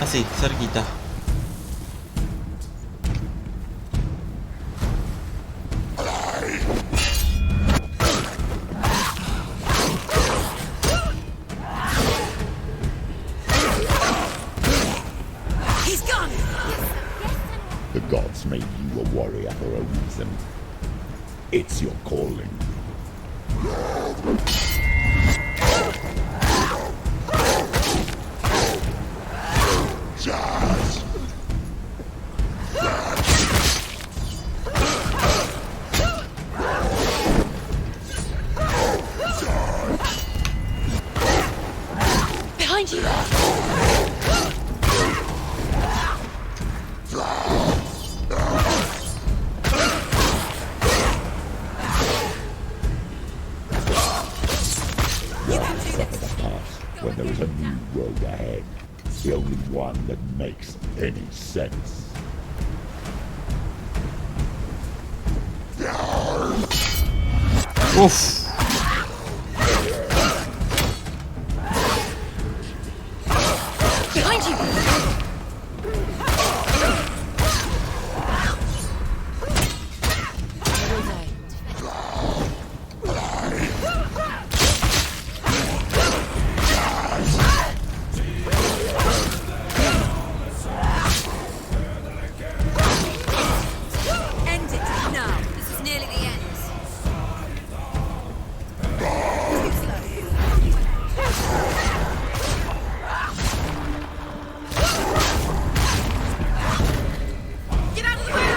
Así, cerquita. The gods made you a warrior for a reason. It's your calling. Behind you! When there is a new road ahead, the only one that makes any sense. Uf. Behind you! End it now. This is nearly the end. Get out of the way!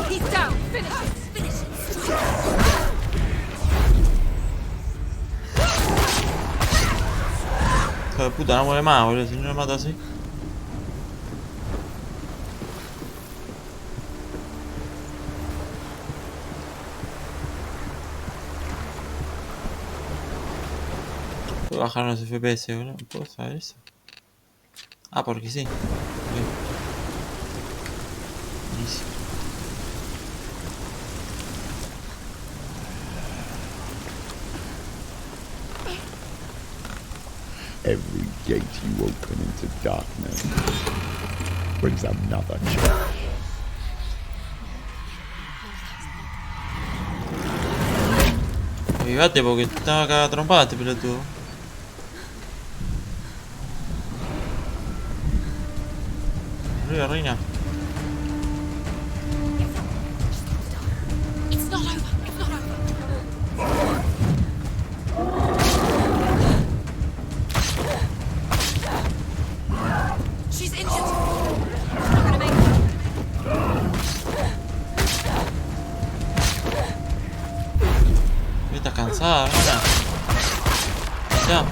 He's down. Finish it. Finish it. Hijo de puta, no muere más, boludo. Si no lo mata así. Puedo bajar los FPS, boludo. ¿Puedo saber eso? Ah, porque sí. Bien. Buenísimo. Every gate you open into darkness brings another change. Avivate porque estaba acá trompada este pelotudo. Arriba, reina. It's not over. It's not over. She's injured. I'm gonna make Estás cansada, hermana. Ya.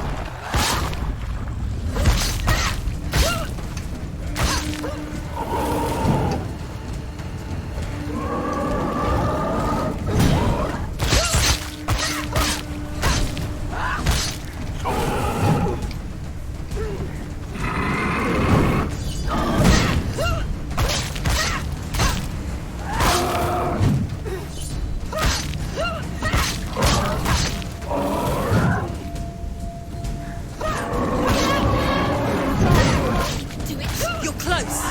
do it. You're close.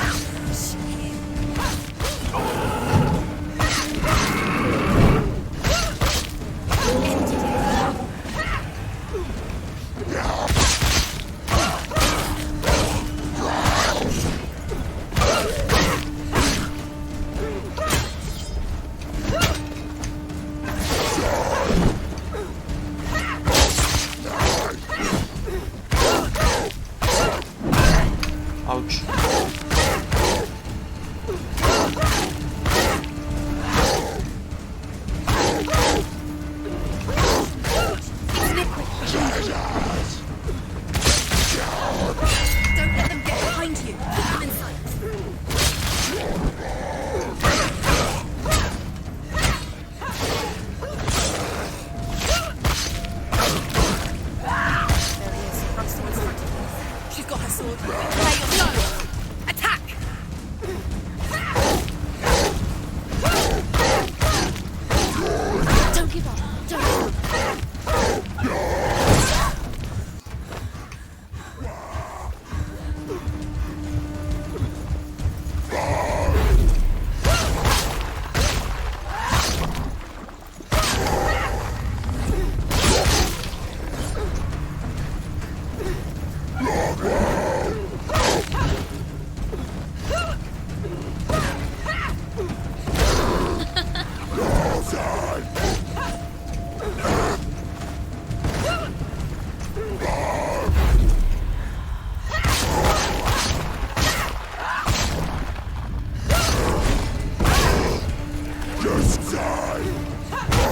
Ouch. Don't let them get behind you. Keep them in sight. sword. Prepare your blow. Attack! Don't give up. Don't give up.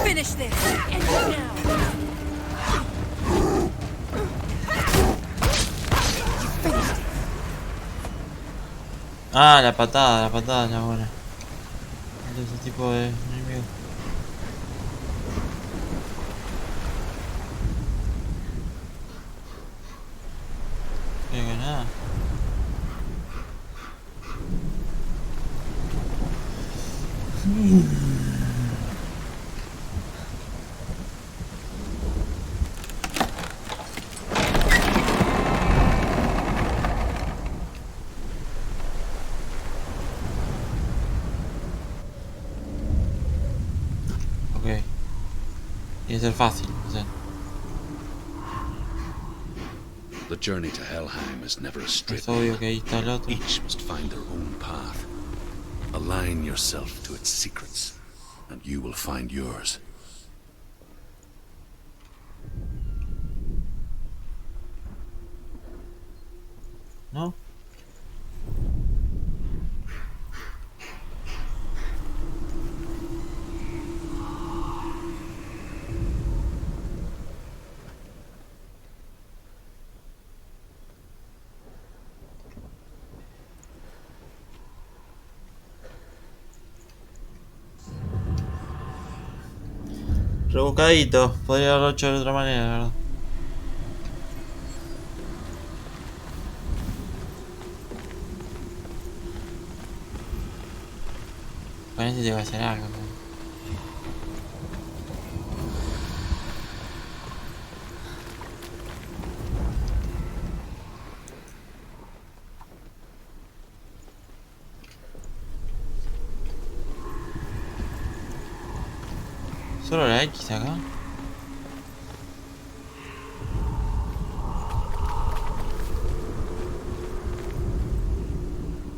Finish this. End it now. Ah, la patada es la buena. De ese tipo de enemigo. Creo que nada. Ok. Tiene que ser fácil, o sea. The journey to Helheim is never a straight Es obvio one. que ahí está el otro. Each must find their own path. Align yourself to its secrets, and you will find yours. ¿No? Rebuscadito, podría haberlo hecho de otra manera, la verdad. Parece que te va a hacer algo, ¿no? Solo la X acá.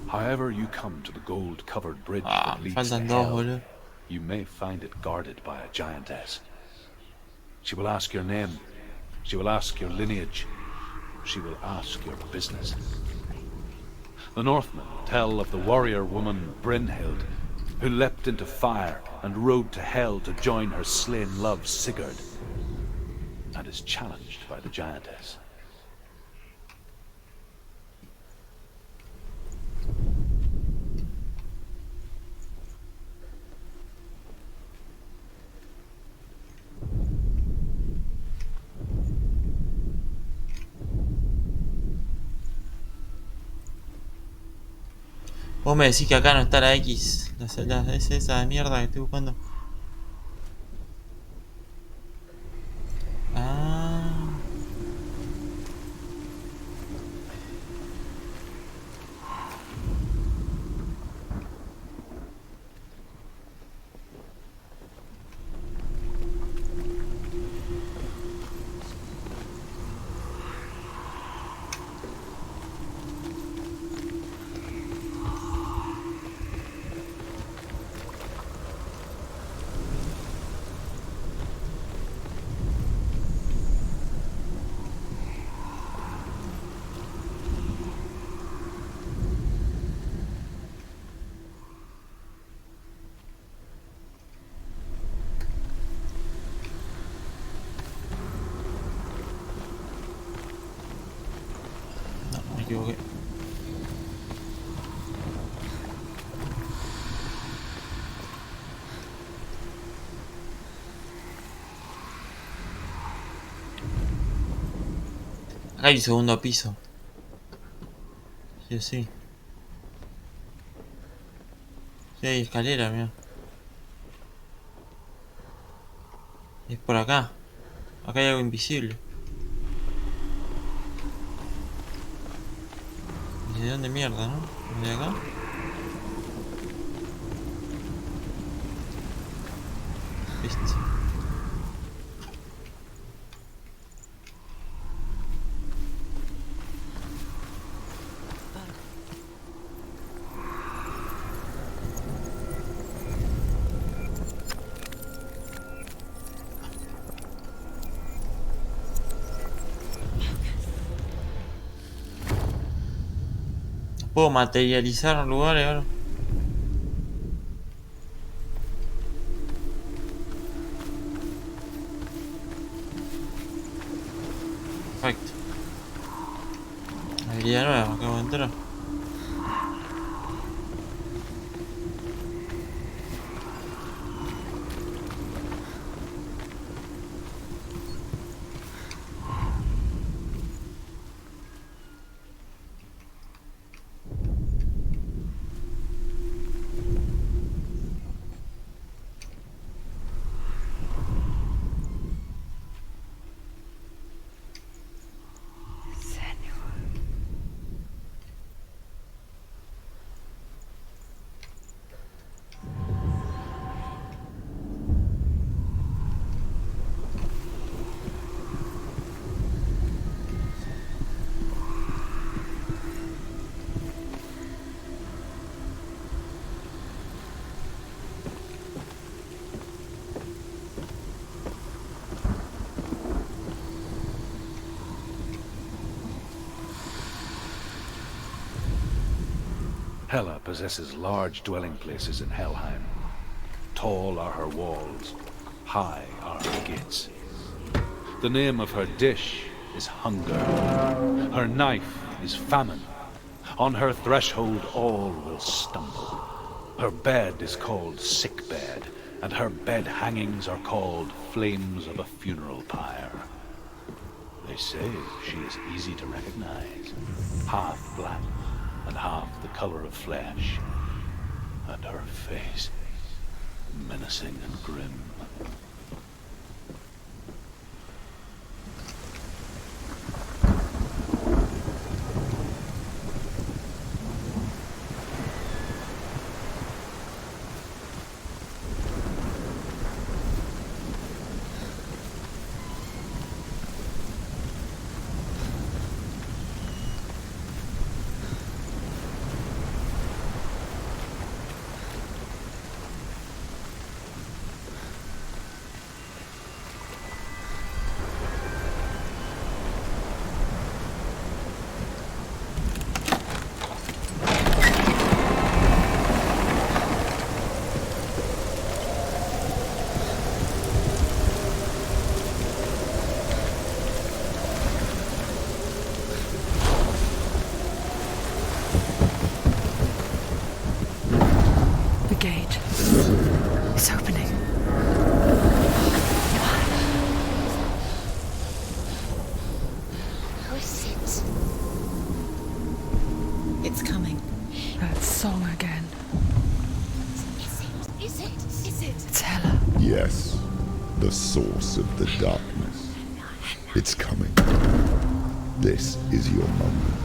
However you come to the gold-covered bridge Ah, that me leads to faltan dos, hell, boludo. you may find it guarded by a giantess. She will ask your name. She will ask your lineage. She will ask your business. The Northmen tell of the warrior woman Brynhild, who leapt into fire and rode to hell to join her slain love Sigurd, and is challenged by the giantess. Vos me decís que acá no está la X. Es esa mierda que estoy buscando. Ah. No, me equivoqué. Acá hay un segundo piso. Sí o sí. Sí, hay escalera, mira. Es por acá. Acá hay algo invisible. ¿Y de dónde mierda, no? ¿De acá? Este. Puedo materializar lugares ahora. Perfecto. Habilidad nueva, acabo de entrar. Hela possesses large dwelling places in Helheim. Tall are her walls, high are her gates. The name of her dish is hunger. Her knife is famine. On her threshold all will stumble. Her bed is called sick bed, and her bed hangings are called flames of a funeral pyre. They say she is easy to recognize, half black and half the color of flesh, and her face menacing and grim. The gate is opening. Who is it? It's coming. That song again. Is it? It's Hela. Yes, the source of the darkness. It's coming. This is your moment.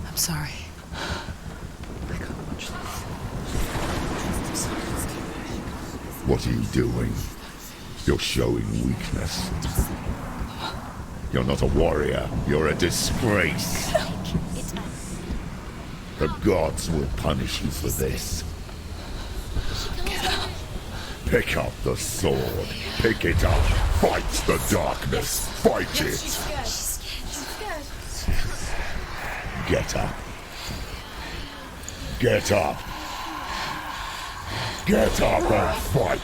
I'm sorry. I can't watch this. What are you doing? You're showing weakness. You're not a warrior. You're a disgrace. The gods will punish you for this. Pick up the sword. Pick it up. Fight the darkness. Fight it. Get up. Get up. Get up and fight.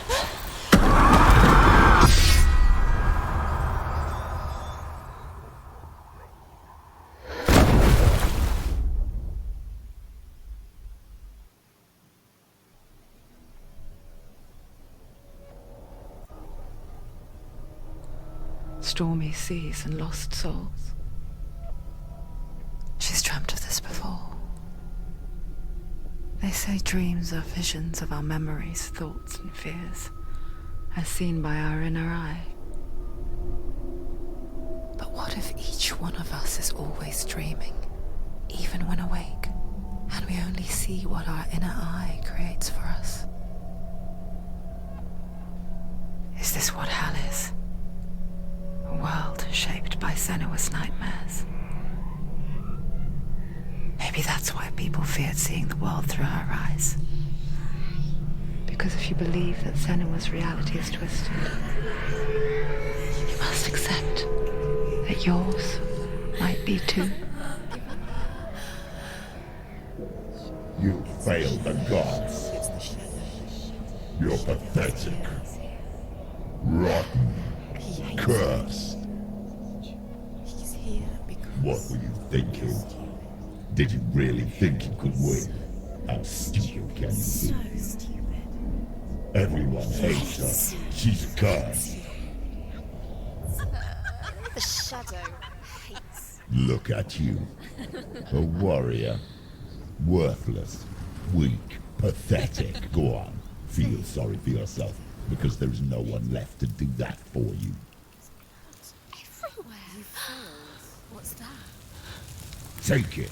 stormy seas and lost souls. She's dreamt of this before. They say dreams are visions of our memories, thoughts and fears, as seen by our inner eye. But what if each one of us is always dreaming, even when awake, and we only see what our inner eye creates for us? Is this what hell is? A world shaped by Senua's nightmares. Maybe that's why people feared seeing the world through her eyes. Because if you believe that Senua's reality is twisted, you must accept that yours might be too. You failed the gods. You're pathetic. Rotten. Cursed. What were you thinking? Did you really think you could win? How stupid can you be? Everyone hates her. She's cursed. The shadow hates. Look at you. A warrior. Worthless. Weak. Pathetic. Go on. Feel sorry for yourself, because there is no one left to do that for you. Everywhere. You fools. What's that? Take it.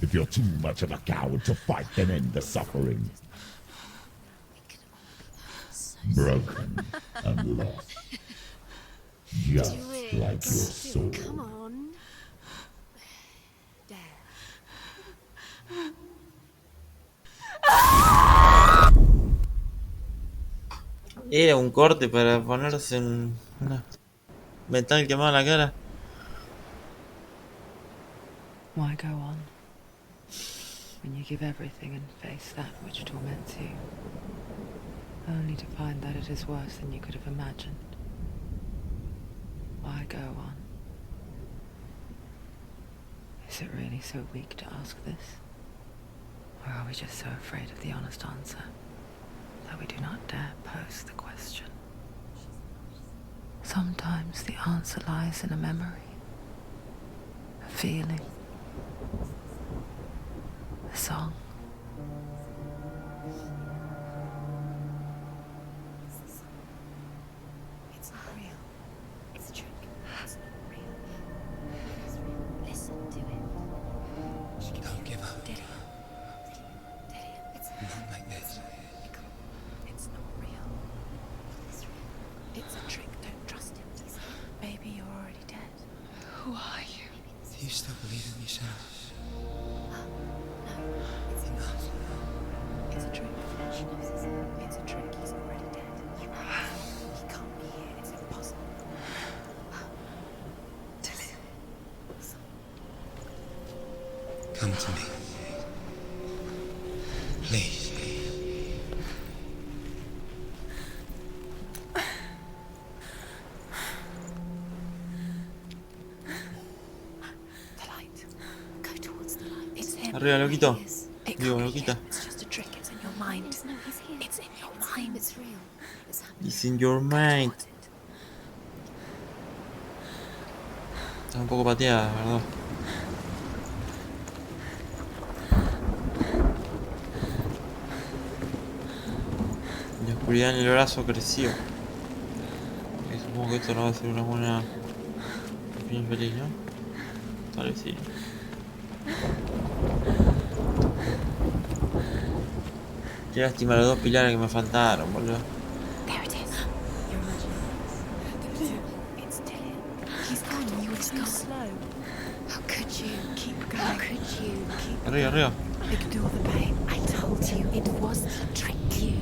If you're too much of a coward to fight, then end the suffering. It could all be so Broken and lost. Just Do it. like your Do soul. it. Come on. There. Era un corte para ponerse en una metal quemado en la cara. Why go on? When you give everything and face that which torments you, only to find that it is worse than you could have imagined. Why go on? Is it really so weak to ask this? Or are we just so afraid of the honest answer that we do not dare pose the question? Sometimes the answer lies in a memory, a feeling, a song. It's not real. It's a trick. It's not real. It's real. Listen to it. Don't give up. Did it? It's Not like this. It's not real. It's real. It's a trick. Don't trust him. Maybe you're already dead. Who are you? Do you still believe in yourself? It's not. It's a trick. It's a trick. He's already dead. He can't be here. It's impossible. Come to me. Please. The light. Go towards the light. It's him. Arriba, loquito. He is. It Digo, can't be loquita. him. It's just a trick. It's in your mind. No, he's here. It's in your mind. It's real. It's happening. It's in your mind. Towards it. Está un poco pateada, ¿verdad? La oscuridad en el brazo creció. Y supongo que esto no va a ser una buena fin feliz, ¿no? Tal vez sí. Qué lástima los dos pilares que me faltaron, boludo. There it is. You're imagining. It's dead. He's gone. You were too slow. How could you keep going? How could you keep Arriba, arriba. Ignore the pain. I told you it wasn't a trick. You.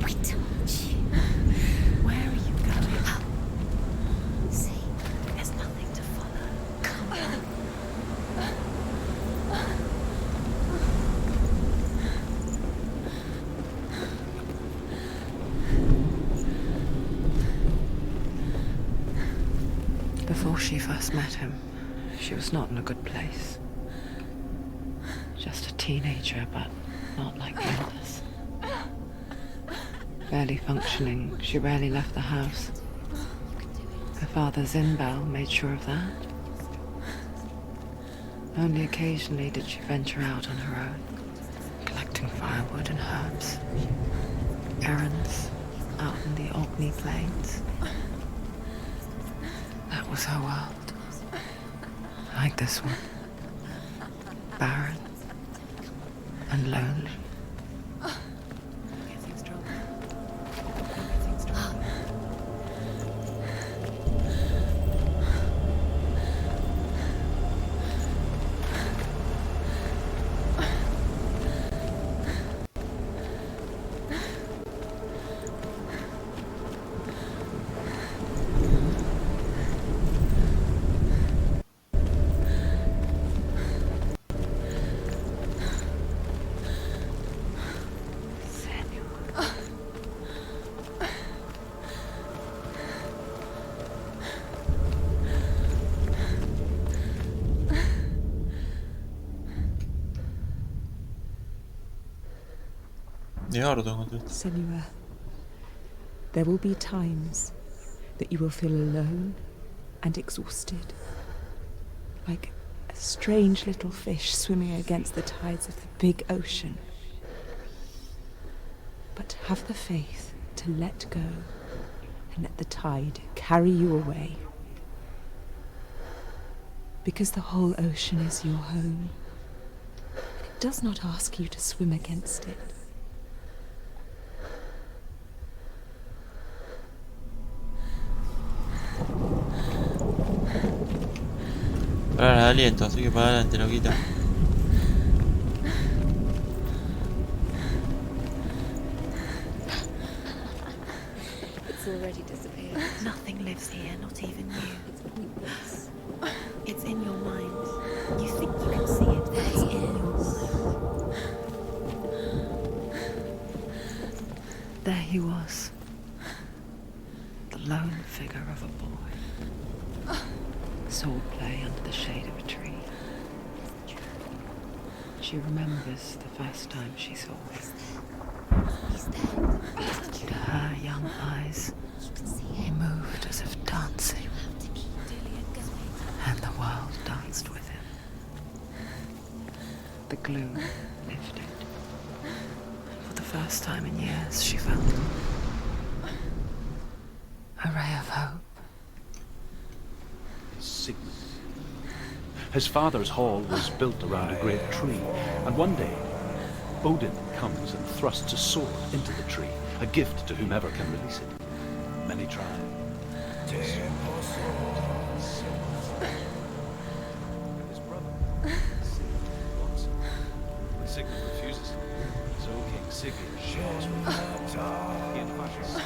I told you. Where are you going? See, there's nothing to follow. Come on. Before she first met him, she was not in a good place. Just a teenager, but not like the others. Barely functioning, she rarely left the house. Her father Zinbel made sure of that. Only occasionally did she venture out on her own, collecting firewood and herbs. Errands out in the Orkney Plains. That was her world. Like this one. Barren and lonely. Getting stronger. Getting stronger. Senua, there will be times that you will feel alone and exhausted, like a strange little fish swimming against the tides of the big ocean. But have the faith to let go and let the tide carry you away. Because the whole ocean is your home. It does not ask you to swim against it. Para el aliento, así que para adelante, loquita. It's already disappeared. Nothing lives here, not even you. It's pointless. It's in your mind. You think you can see it, but it's in your mind. There he was. The lone figure of a boy. Swordplay under the shade of a tree. She remembers the first time she saw him. He's there. To her young eyes, he moved as if dancing, and the world danced with him. The gloom lifted, and for the first time in years she felt a ray of hope. Sigmund. His father's hall was built around a great tree, and one day, Odin comes and thrusts a sword into the tree, a gift to whomever can release it. Many try. His brother, Sigmund, wants it. When Sigmund refuses, so King Sigurd shares with him. He invites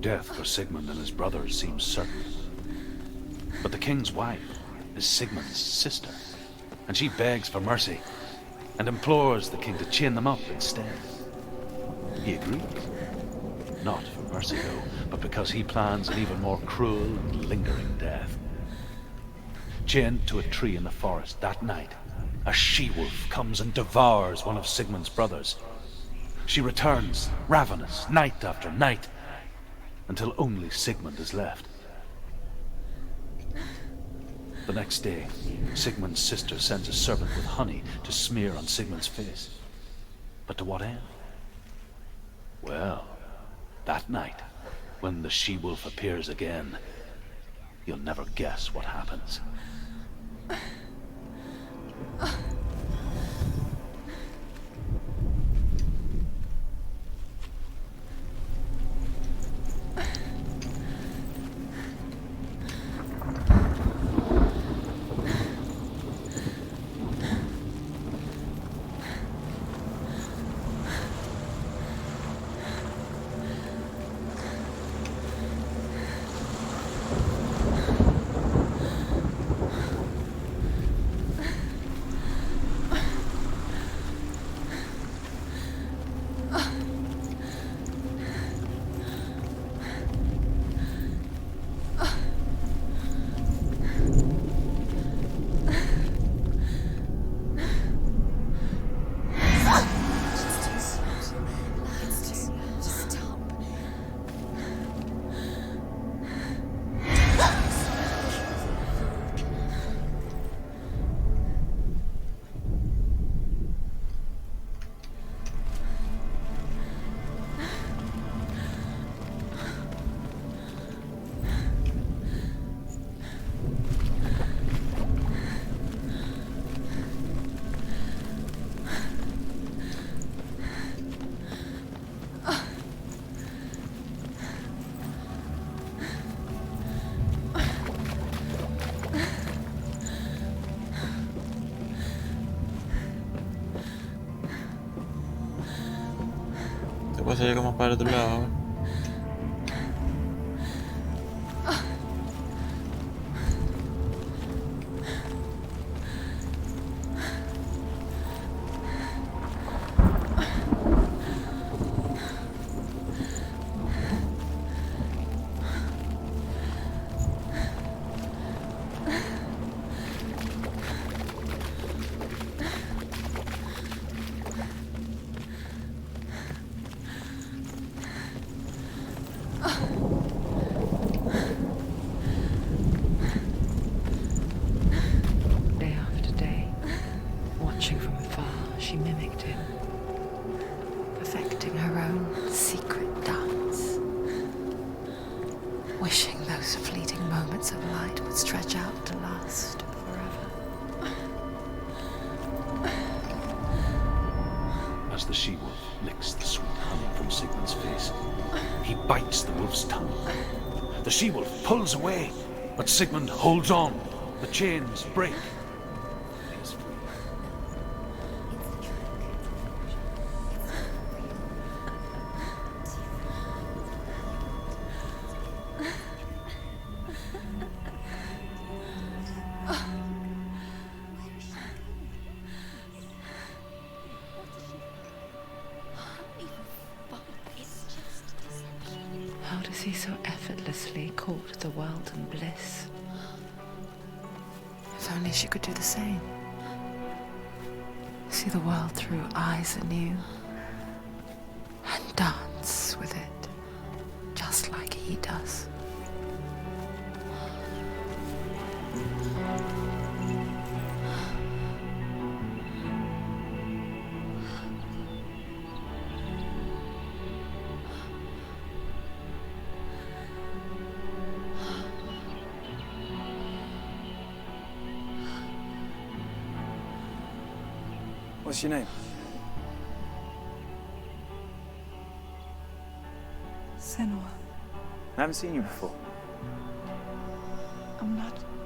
death for Sigmund and his brothers seems certain. But the king's wife is Sigmund's sister, and she begs for mercy and implores the king to chain them up instead. He agrees. Not for mercy, though, but because he plans an even more cruel and lingering death. Chained to a tree in the forest that night, a she-wolf comes and devours one of Sigmund's brothers. She returns, ravenous, night after night, until only Sigmund is left. The next day, Sigmund's sister sends a servant with honey to smear on Sigmund's face. But to what end? Well, that night, when the she-wolf appears again, you'll never guess what happens. Puede ser que más para el otro lado, a ver. Day after day, watching from afar, she mimicked him, perfecting her own secret dance, wishing those fleeting moments of light would stretch out to last forever. As the she-wolf licks the sweet honey from Sigmund's face, he bites the wolf's tongue. The she-wolf pulls away, but Sigmund holds on. The chains break. He is free. How does he so effortlessly court the world and bliss? If only she could do the same. See the world through eyes anew and dance with it, just like he does. What's your name? Senua. I haven't seen you before.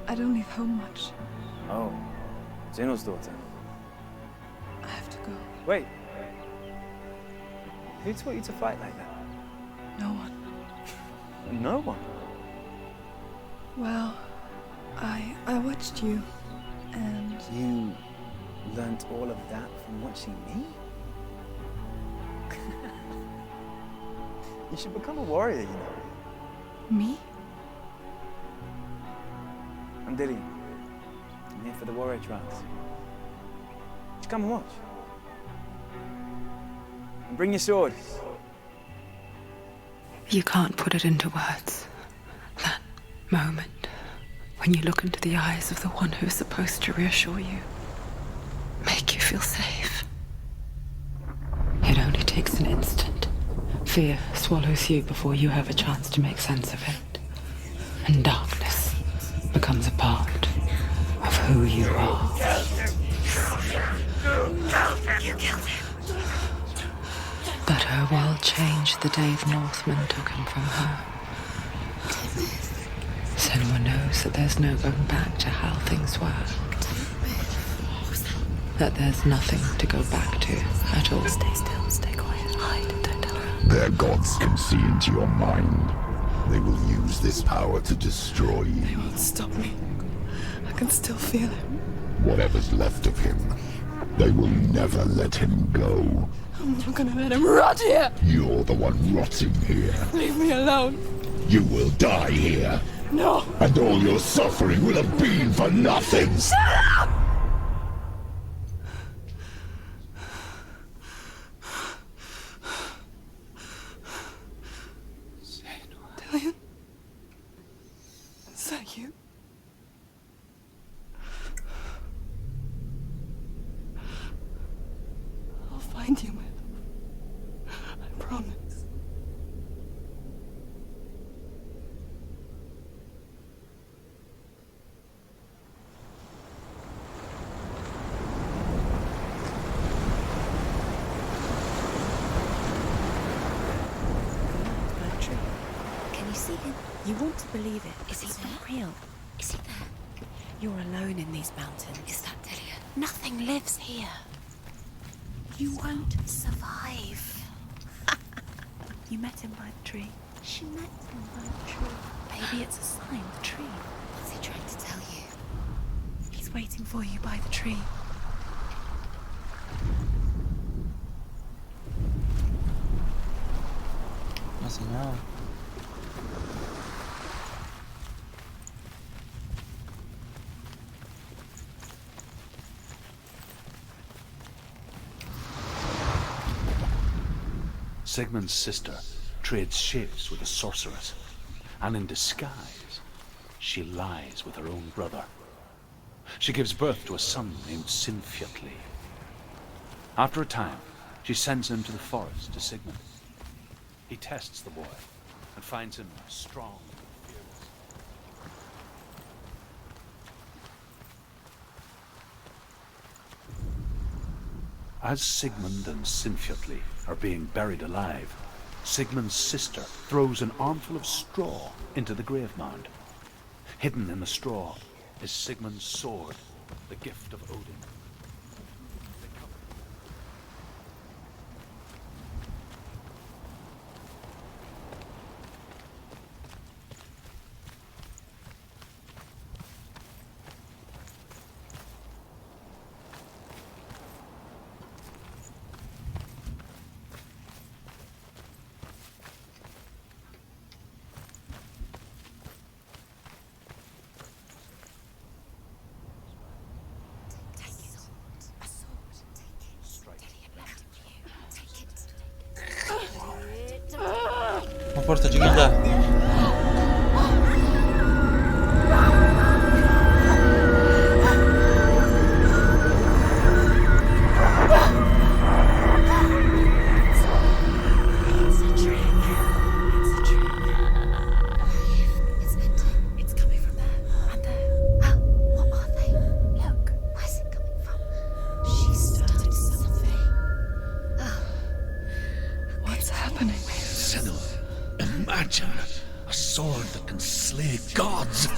I don't leave home much. Oh, Zeno's daughter. I have to go. Wait. Who taught you to fight like that? No one. No one. Well, I watched you, and You learned all of that from watching me? You should become a warrior, you know. me? I'm Dillian. I'm here for the warrior trials. Just come and watch. And bring your sword. You can't put it into words. That moment when you look into the eyes of the one who's supposed to reassure you, make you feel safe. It only takes an instant. Fear swallows you before you have a chance to make sense of it. And darkness becomes a part of who you are. You killed him. But her world changed the day the Northmen took him from her. Senua knows that there's no going back to how things were. That there's nothing to go back to at all. Stay still, stay quiet, hide, don't tell her. Their gods can see into your mind. They will use this power to destroy you. They won't stop me. I can still feel him. Whatever's left of him, they will never let him go. I'm not gonna let him rot here. You're the one rotting here. Leave me alone. You will die here. No. And all your suffering will have been for nothing. Shut up! Dillian? Is that you? I'll find you, man. I promise. Can you see him? You want to believe it. Is he not real? Is he there? You're alone in these mountains. Is that Dillian? Nothing lives here. You won't survive. You met him by the tree. She met him by the tree. Maybe it's a sign, the tree. What's he trying to tell you? He's waiting for you by the tree. No hace nada. Sigmund's sister trades shapes with a sorceress, and in disguise, she lies with her own brother. She gives birth to a son named Sinfjotli. After a time, she sends him to the forest to Sigmund. He tests the boy and finds him strong and fearless. As Sigmund and Sinfjotli are being buried alive, Sigmund's sister throws an armful of straw into the grave mound. Hidden in the straw is Sigmund's sword, the gift of Odin. Más fuerte, chiquita. Imagine a sword that can slay gods.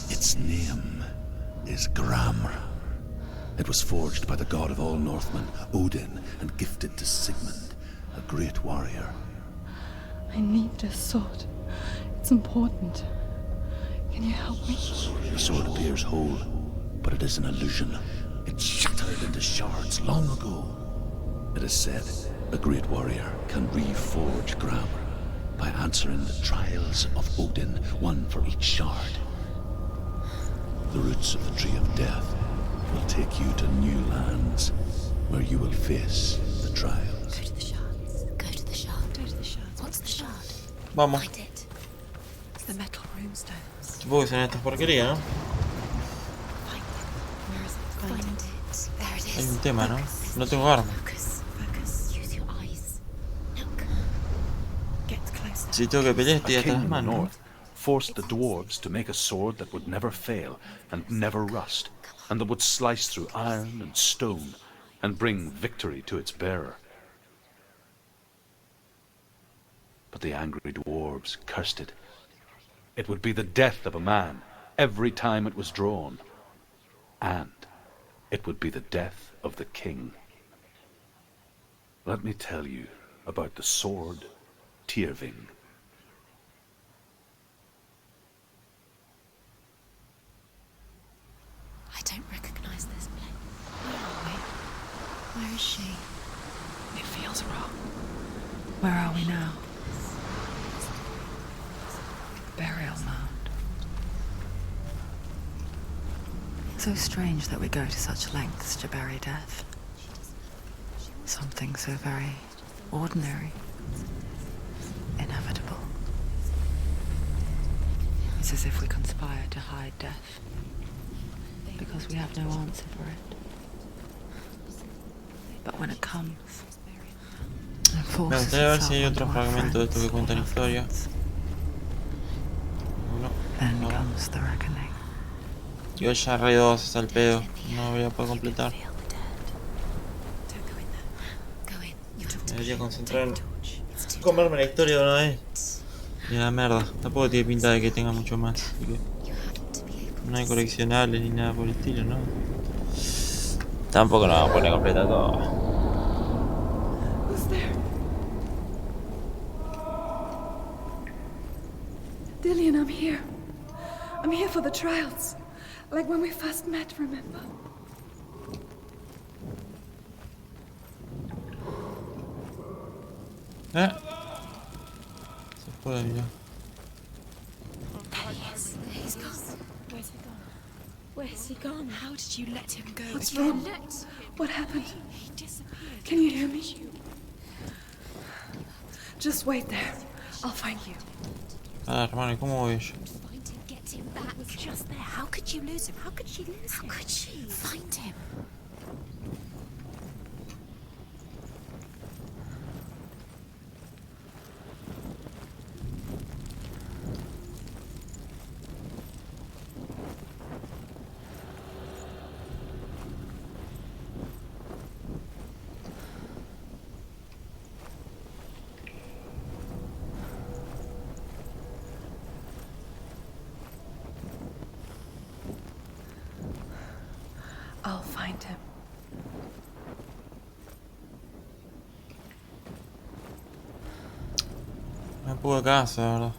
Its name is Gramr. It was forged by the god of all Northmen, Odin, and gifted to Sigmund, a great warrior. I need this sword. It's important. Can you help me? The sword appears whole, but it is an illusion. It shattered into shards long ago. It is said a great warrior can reforge Gramr by answering the trials of Odin, one for each shard. The roots of the Tree of Death will take you to new lands where you will face the trials. Go to the shards. Go to the shard. Go to the shards. What's the shard? Vamos. Find it. It's the metal runestones. Supongo que son estas porquerías, ¿no? Find it. Where is it? Find it. There it is. Hay un tema, ¿no? No tengo arma. Focus. Focus. Use your eyes. Look. Get closer. Si tengo que pelear, A estoy hasta king las in the manos. north forced the dwarves to make a sword that would never fail and never rust, and that would slice through iron and stone and bring victory to its bearer. But the angry dwarves cursed it. It would be the death of a man every time it was drawn, and it would be the death of the king. Let me tell you about the sword Tyrving. I don't recognize this place. Where are we? Where is she? It feels wrong. Where are we now? Burial mound. So strange that we go to such lengths to bury death. Something so very ordinary, inevitable. It's as if we conspire to hide death, because we have no answer for it. But when it comes, it Me forces gustaría ver si hay itself otro onto our fragmento de esto que friends cuenta la or our historia. friends. No, Then no. comes the reckoning. Yo ya re 2 hasta el pedo. No voy a poder completar. Feel the dead. Don't go in there. Go in. You talk to Me debería me. concentrar en Take the torch. It's too comerme la historia de una vez. Y a la mierda. Tampoco tiene pinta de que tenga mucho más. Así que You have to be able no hay coleccionables ni nada por el estilo, ¿no? Tampoco nos vamos a poner a completar todo. Dillian, I'm here. I'm here for the trials. Like when we first met, remember? Se fue ya. There he is. He's gone. Where's he gone? Where's he gone? How did you let him go? What's wrong? What happened? He disappeared. Can you hear me? Just wait there. I'll find you. Ah, hermano, ¿y cómo voy yo? Find him, get him back. He was just there. How could you lose him? How could she lose him? How could she? Find him. I'll find him. Me pude casa, ¿verdad?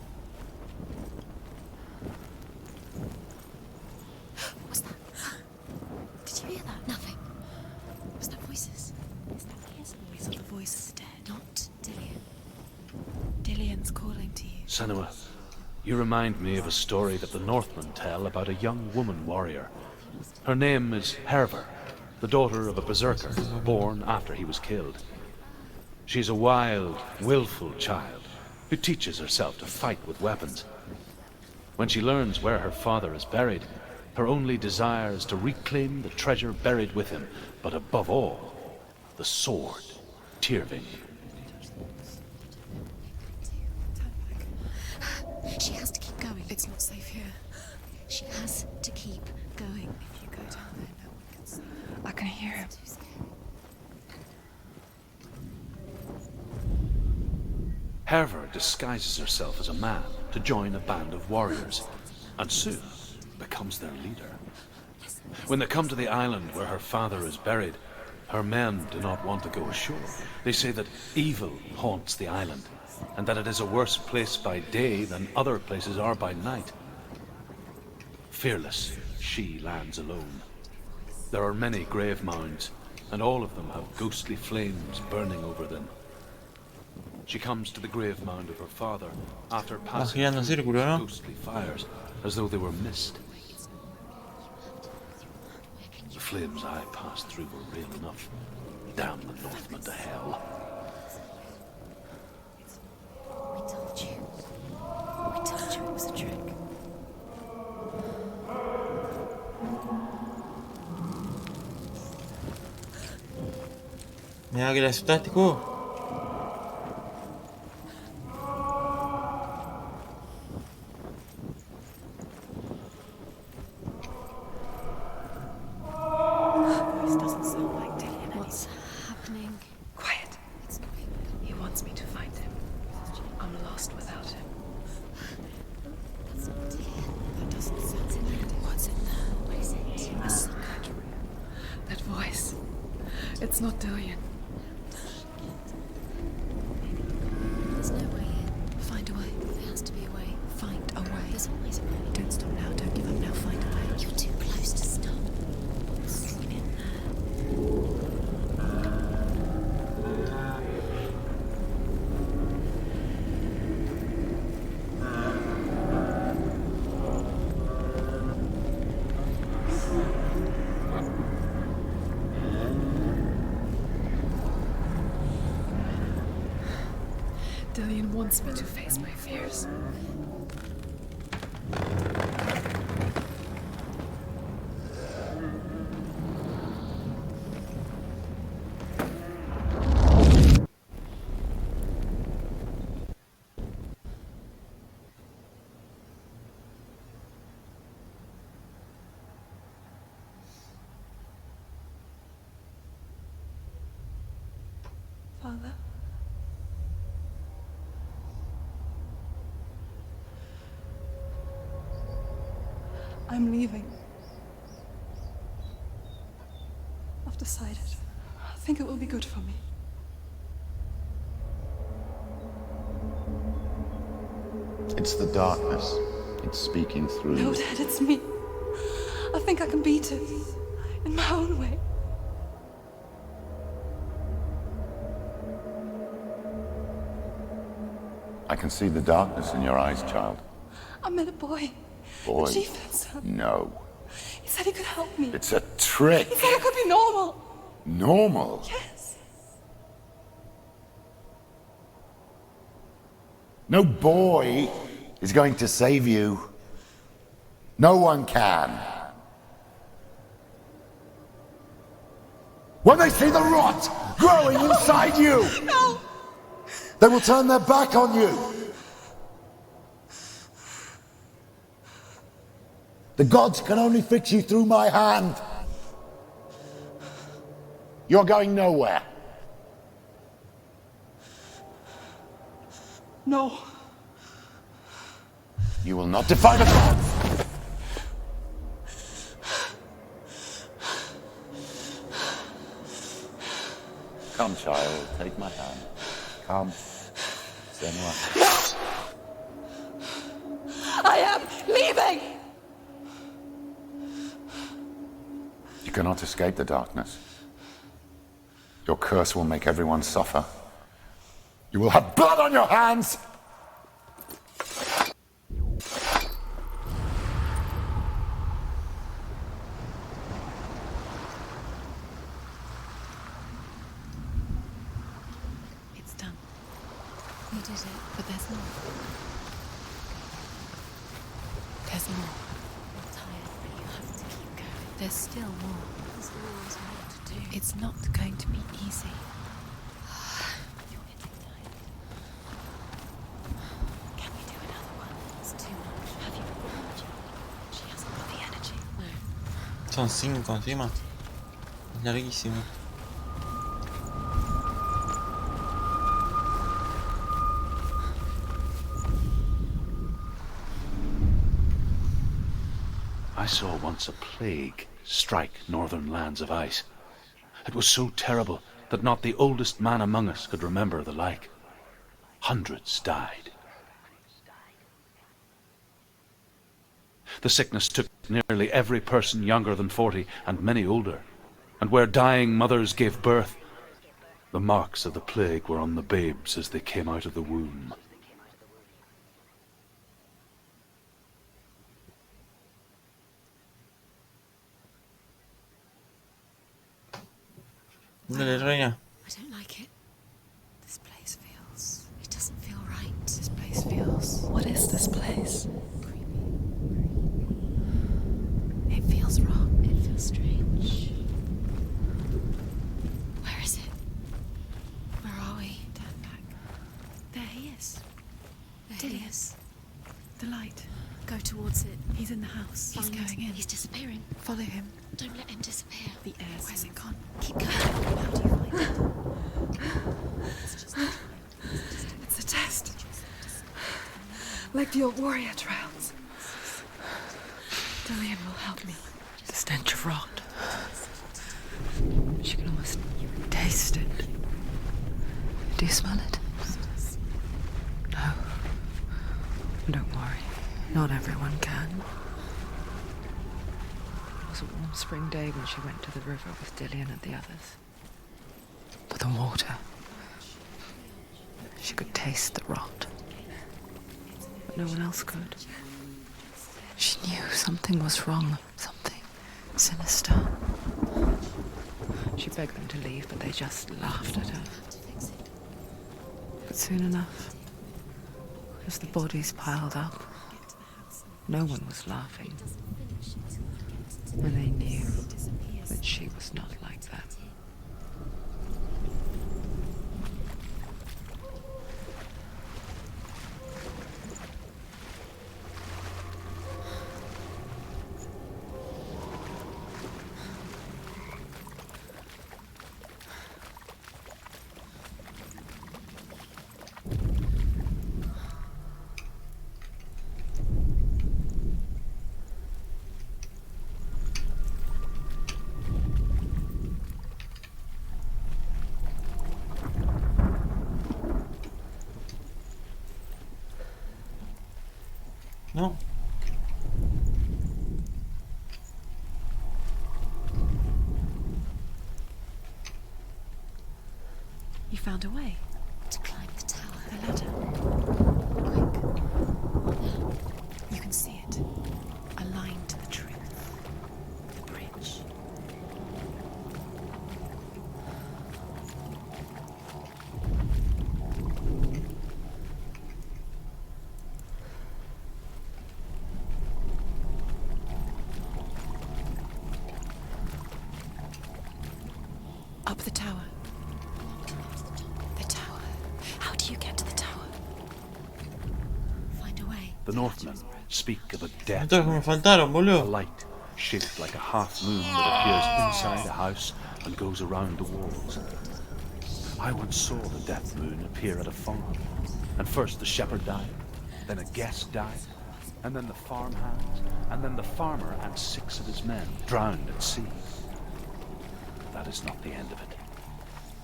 What's that? Did you hear that? Nothing. Was that voices? Is that his voice or the voice of the dead? Not Dillian. Dillian's calling to you. Senua, you remind me of a story that the Northmen tell about a young woman warrior. Her name is Herver, the daughter of a berserker, born after he was killed. She's a wild, willful child who teaches herself to fight with weapons. When she learns where her father is buried, her only desire is to reclaim the treasure buried with him, but above all, the sword, Tyrving. She has to keep going. It's not safe here. She has to keep going. If you go down there, no one can see. I can hear him. Too scary. Herver disguises herself as a man to join a band of warriors, and soon becomes their leader. When they come to the island where her father is buried, her men do not want to go ashore. They say that evil haunts the island, and that it is a worse place by day than other places are by night. Fearless, she lands alone. There are many grave mounds, and all of them have ghostly flames burning over them. She comes to the grave mound of her father after passing girando en through círculo, ¿no? ghostly fires, as though they were mist. The flames I passed through were real enough. Damn the Northmen to hell. We told you. We told you it was a trick. Mira que la asustaste, ¿cómo? Voice doesn't sound like Dillian. What's happening? Quiet. It's not him. He wants me to find him. I'm lost without him. That's not Dillian. That doesn't sound in there. What's in there? What is it? A secret. That voice. It's not Dillian. There's no way in. Find a way. There has to be a way. Find a way. There's always a way. Don't stop now. Don't give up now. Find a way. You're too close to stop. What's in there? Dillian wants me to face my fears. Father? I'm leaving. I've decided. I think it will be good for me. It's the darkness. It's speaking through No, you. Dad, it's me. I think I can beat it. In my own way. I can see the darkness in your eyes, child. I met a boy. Boy. The chief said so. No. He said he could help me. It's a trick. He said I could be normal. Normal? Yes. No boy is going to save you. No one can. When they see the rot growing inside you, No! they will turn their back on you. The gods can only fix you through my hand. You're going nowhere. No. You will not defy the gods. Come, child, take my hand. Come. Senua. I am leaving! You cannot escape the darkness. Your curse will make everyone suffer. You will have blood on your hands! It's done. You did it, but there's more. There's more. I'm tired, but you have to keep going. There's still more. There's always more to do. It's not going to be easy. You're getting tired. Can we do another one? It's too much. Have you got energy? She hasn't got the energy. No. Son 5 encima. Es larguísimo. I saw once a plague strike northern lands of ice. It was so terrible that not the oldest man among us could remember the like. Hundreds died. The sickness took nearly every person younger than 40 and many older. And where dying mothers gave birth, the marks of the plague were on the babes as they came out of the womb. Dale, reina. I don't like it. This place feels... It doesn't feel right. This place feels... What is this place? creepy. It feels wrong. It feels strange. Where is it? Where are we? Turn back. There he is. There he is. The light. Go towards it. He's in the house. He's Find- going in. He's disappearing. Follow him. Don't let him disappear. The air's Where's it gone. Keep going. How do you find it? It's just a trial. It's a test. Like the old warrior trials. Dillian will help me. The stench of rot. She can almost taste it. Do you smell it? No. Don't worry. Not everyone can. It was a warm spring day when she went to the river with Dillian and the others. For the water. She could taste the rot. But no one else could. She knew something was wrong. Something sinister. She begged them to leave, but they just laughed at her. But soon enough, as the bodies piled up, no one was laughing. And they knew that she was not like them. No. You found a way to climb the tower. The ladder. Quick. You can see it. A line to the truth. The bridge. Up the tower. The tower. How do you get to the tower? Find a way. The Northmen speak of a death Entonces que me faltaron, a boludo. light shaped like a half moon that appears inside a house and goes around the walls. I once saw the death moon appear at a farm, and first the shepherd died, then a guest died, and then the farmhands, and then the farmer and 6 of his men drowned at sea. That is not the end of it,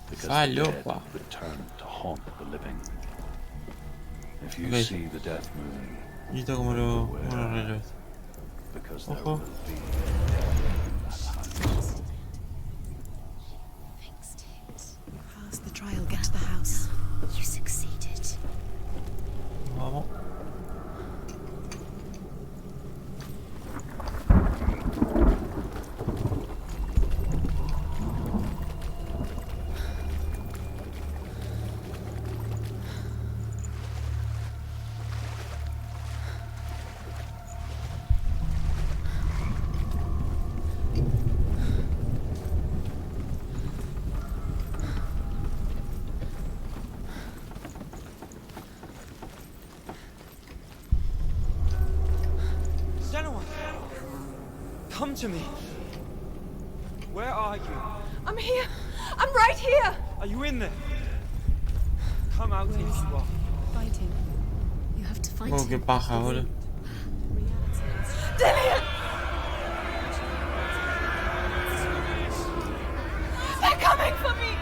because the dead return to haunt the living. If you see the death moon, Listo como lo arreglo. because there Ojo. will be that house. Things ticked. Pass the trial, get to the house. You succeeded. Vamos. Come to me. Where are you? I'm here. I'm right here. Are you in there? Come out if you are. Find him. You have to find Oh, him. qué paja, boludo. Dillian! They're coming for me!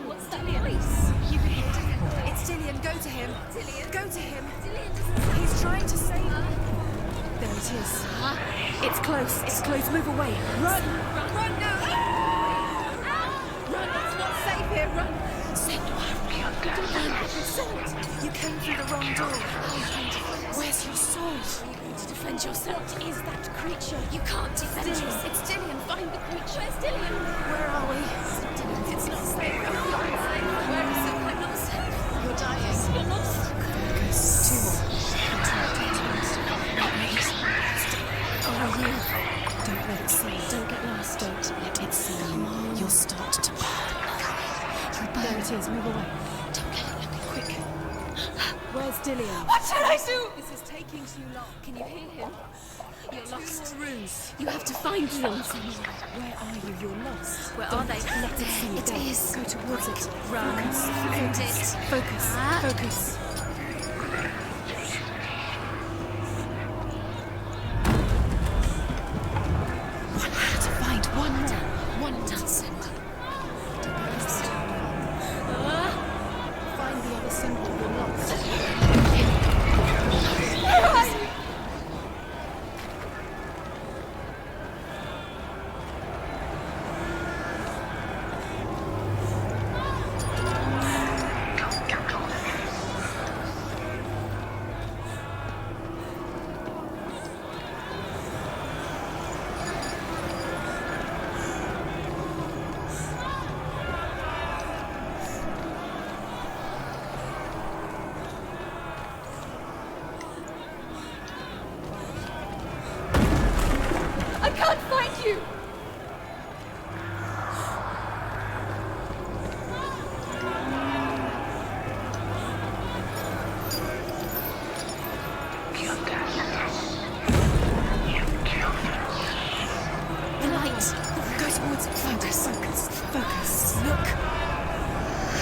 What's that voice? You can hear it. It's Dillian. Go to him. Dillian. Go to him. Dillian. He's trying to save her. There it is. It's close. It's close. Move away. Run. Run now. Run. It's not safe here. Run. Send You came through the wrong door. Where's your sword? Are you going to defend yourself? What is that creature? You can't defend yourself. It's Dillian. Find the creature. Where's Dillian? Where are we? It's not safe. Where is it? I'm not safe. You're dying. You're lost. Focus. 2 more. Oh, you. Don't let it see. Don't get lost. Don't let it see you. You'll start to burn. There it is. Move away. Don't let it look. Quick. Where's Dillian? What should I do? This is taking too long. Can you hear him? You're lost. 2 more rooms. You have to find them. Where are you? You're lost. Where are they? Let it see you. It is. Go towards it. Run. Find it. Focus. Focus. One more to find. One more. One dance. Find the other symbol. You're lost. Where are you? I can't find you! The light. Go towards it. Focus. Focus. Focus. Look.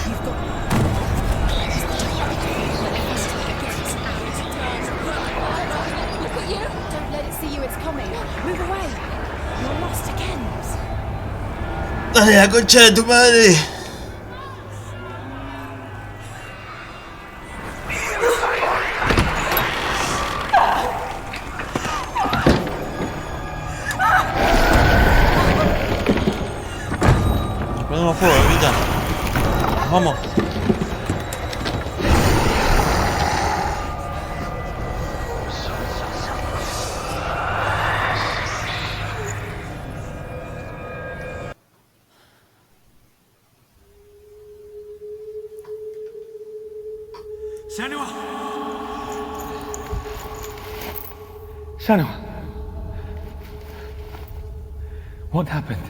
You've got. Look at you. Don't let it see you. It's coming. Move away. You're lost again. ¡Dale, la concha de tu madre! vamos. Senua! Senua! What happened?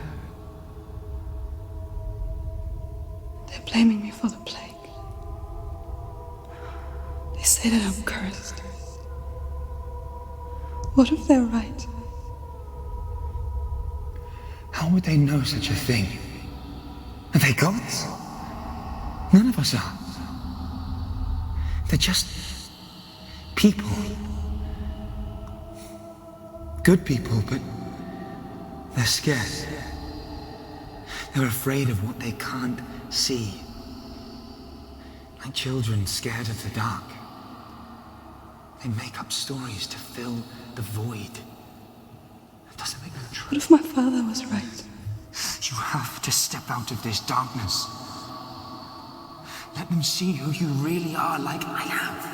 They're blaming me for the plague. They say that I'm cursed. What if they're right? How would they know such a thing? Are they gods? None of us are. They're just people. Good people, but they're scared. They're afraid of what they can't see. Like children scared of the dark. They make up stories to fill the void. That doesn't make them true. What if my father was right? You have to step out of this darkness. Let them see who you really are, like I have.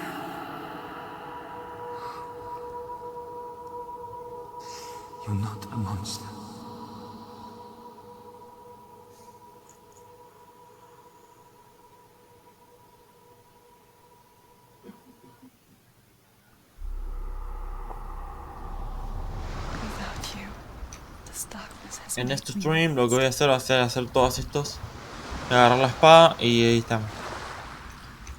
You're not a monster. Without you, this darkness has En made este me stream lo que voy a hacer va a ser hacer todos estos. Voy a agarrar la espada y ahí estamos.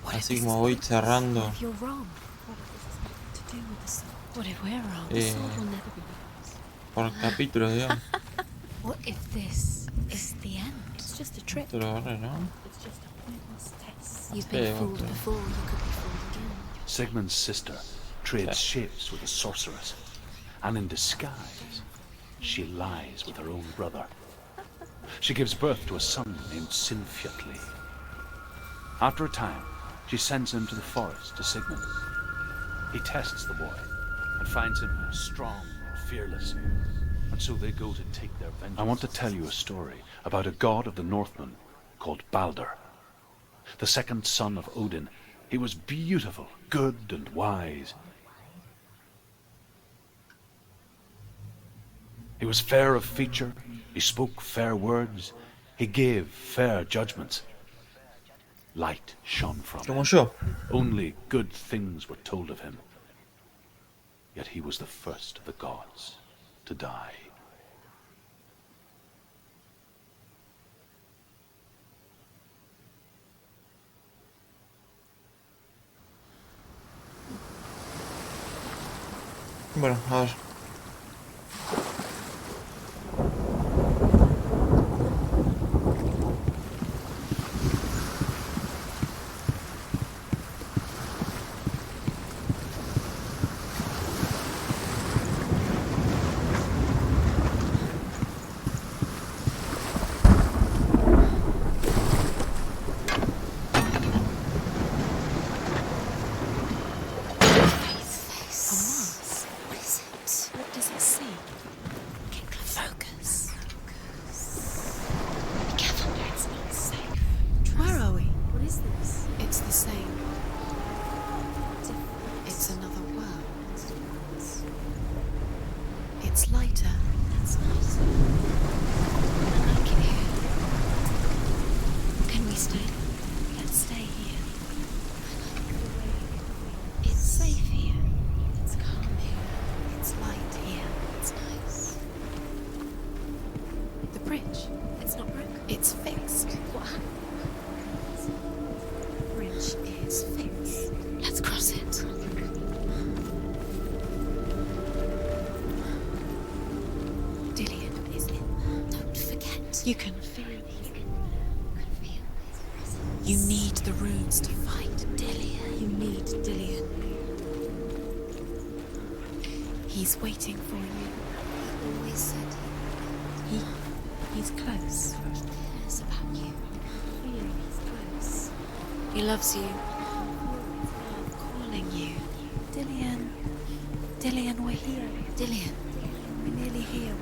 Así como voy cerrando. If you're wrong, what if this is nothing to do with the sword? What if we're wrong? The Eh, sword will never be yours. Por capítulos, digamos. What if this is the end? It's just a trick. Esto lo agarré, ¿no? It's just a pointless test. You've been fooled okay. before, you could be fooled again. Sigmund's sister trades shapes with a sorceress, and in disguise, she lies with her own brother. She gives birth to a son named Sinfjotli. After a time, she sends him to the forest to Sigmund. He tests the boy and finds him strong and fearless, and so they go to take their vengeance. I want to tell you a story about a god of the Northmen called Balder. The second son of Odin. He was beautiful, good and wise. He was fair of feature, he spoke fair words, he gave fair judgments. Light shone from Como him. yo. Only good things were told of him. Yet he was the first of the gods to die. Bueno, a ver. It's lighter. That's nice. I like it here. Can we stay? Let's stay here. It's safe here. It's calm here. It's light here. It's nice. The bridge. It's not broken. It's fixed. What happened? The bridge is fixed. Let's cross it. You can feel his You need the runes to fight Dillian. You need Dillian. He's waiting for you. He always said he's close. He cares about you. He's close. He loves you. Calling you. Dillian. Dillian, we're here. Dillian. We're nearly here.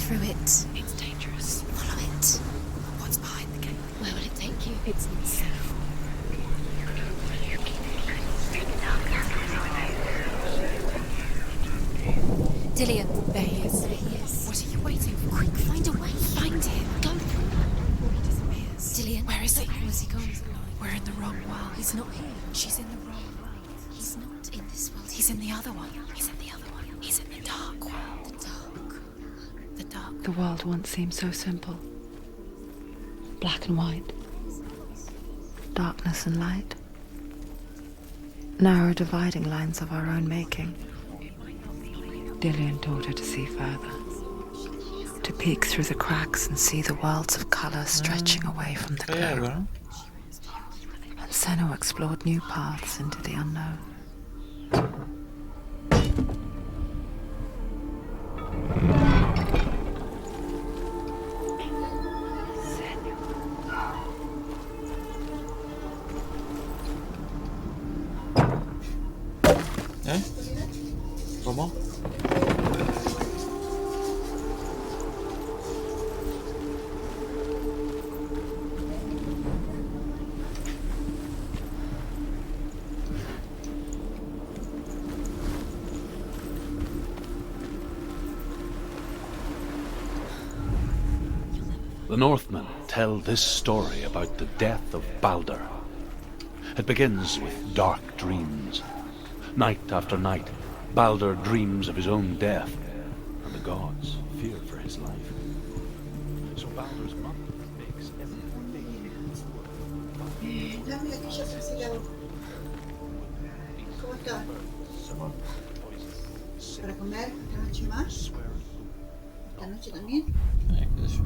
through it. It's dangerous. Follow it. What's behind the gate? Where will it take you? It's not safe. Dillian. There he is. There he is. What are you waiting for? Quick, find a way. Find him. Go. He disappears. Dillian. Where is he? Where has he gone? We're in the wrong world. He's not here. She's in the wrong world. He's not in this world. He's in the other one. He's in the other one. He's in the dark world. The dark. The dark. The world once seemed so simple. Black and white. Darkness and light. Narrow dividing lines of our own making. Dillian taught her to see further. To peek through the cracks and see the worlds of colour stretching away from the Yeah, glow. bueno. And Senna explored new paths into the unknown. ¿Eh? ¿Cómo? The Northmen tell this story about the death of Baldur. It begins with dark dreams. Night after night, Baldur dreams of his own death, and the gods fear for his life. So Baldur's mother makes everything in this world. Dame la quilla para sellador. ¿Cómo está? ¿Para comer esta noche más? ¿Esta noche también? Qué sé yo.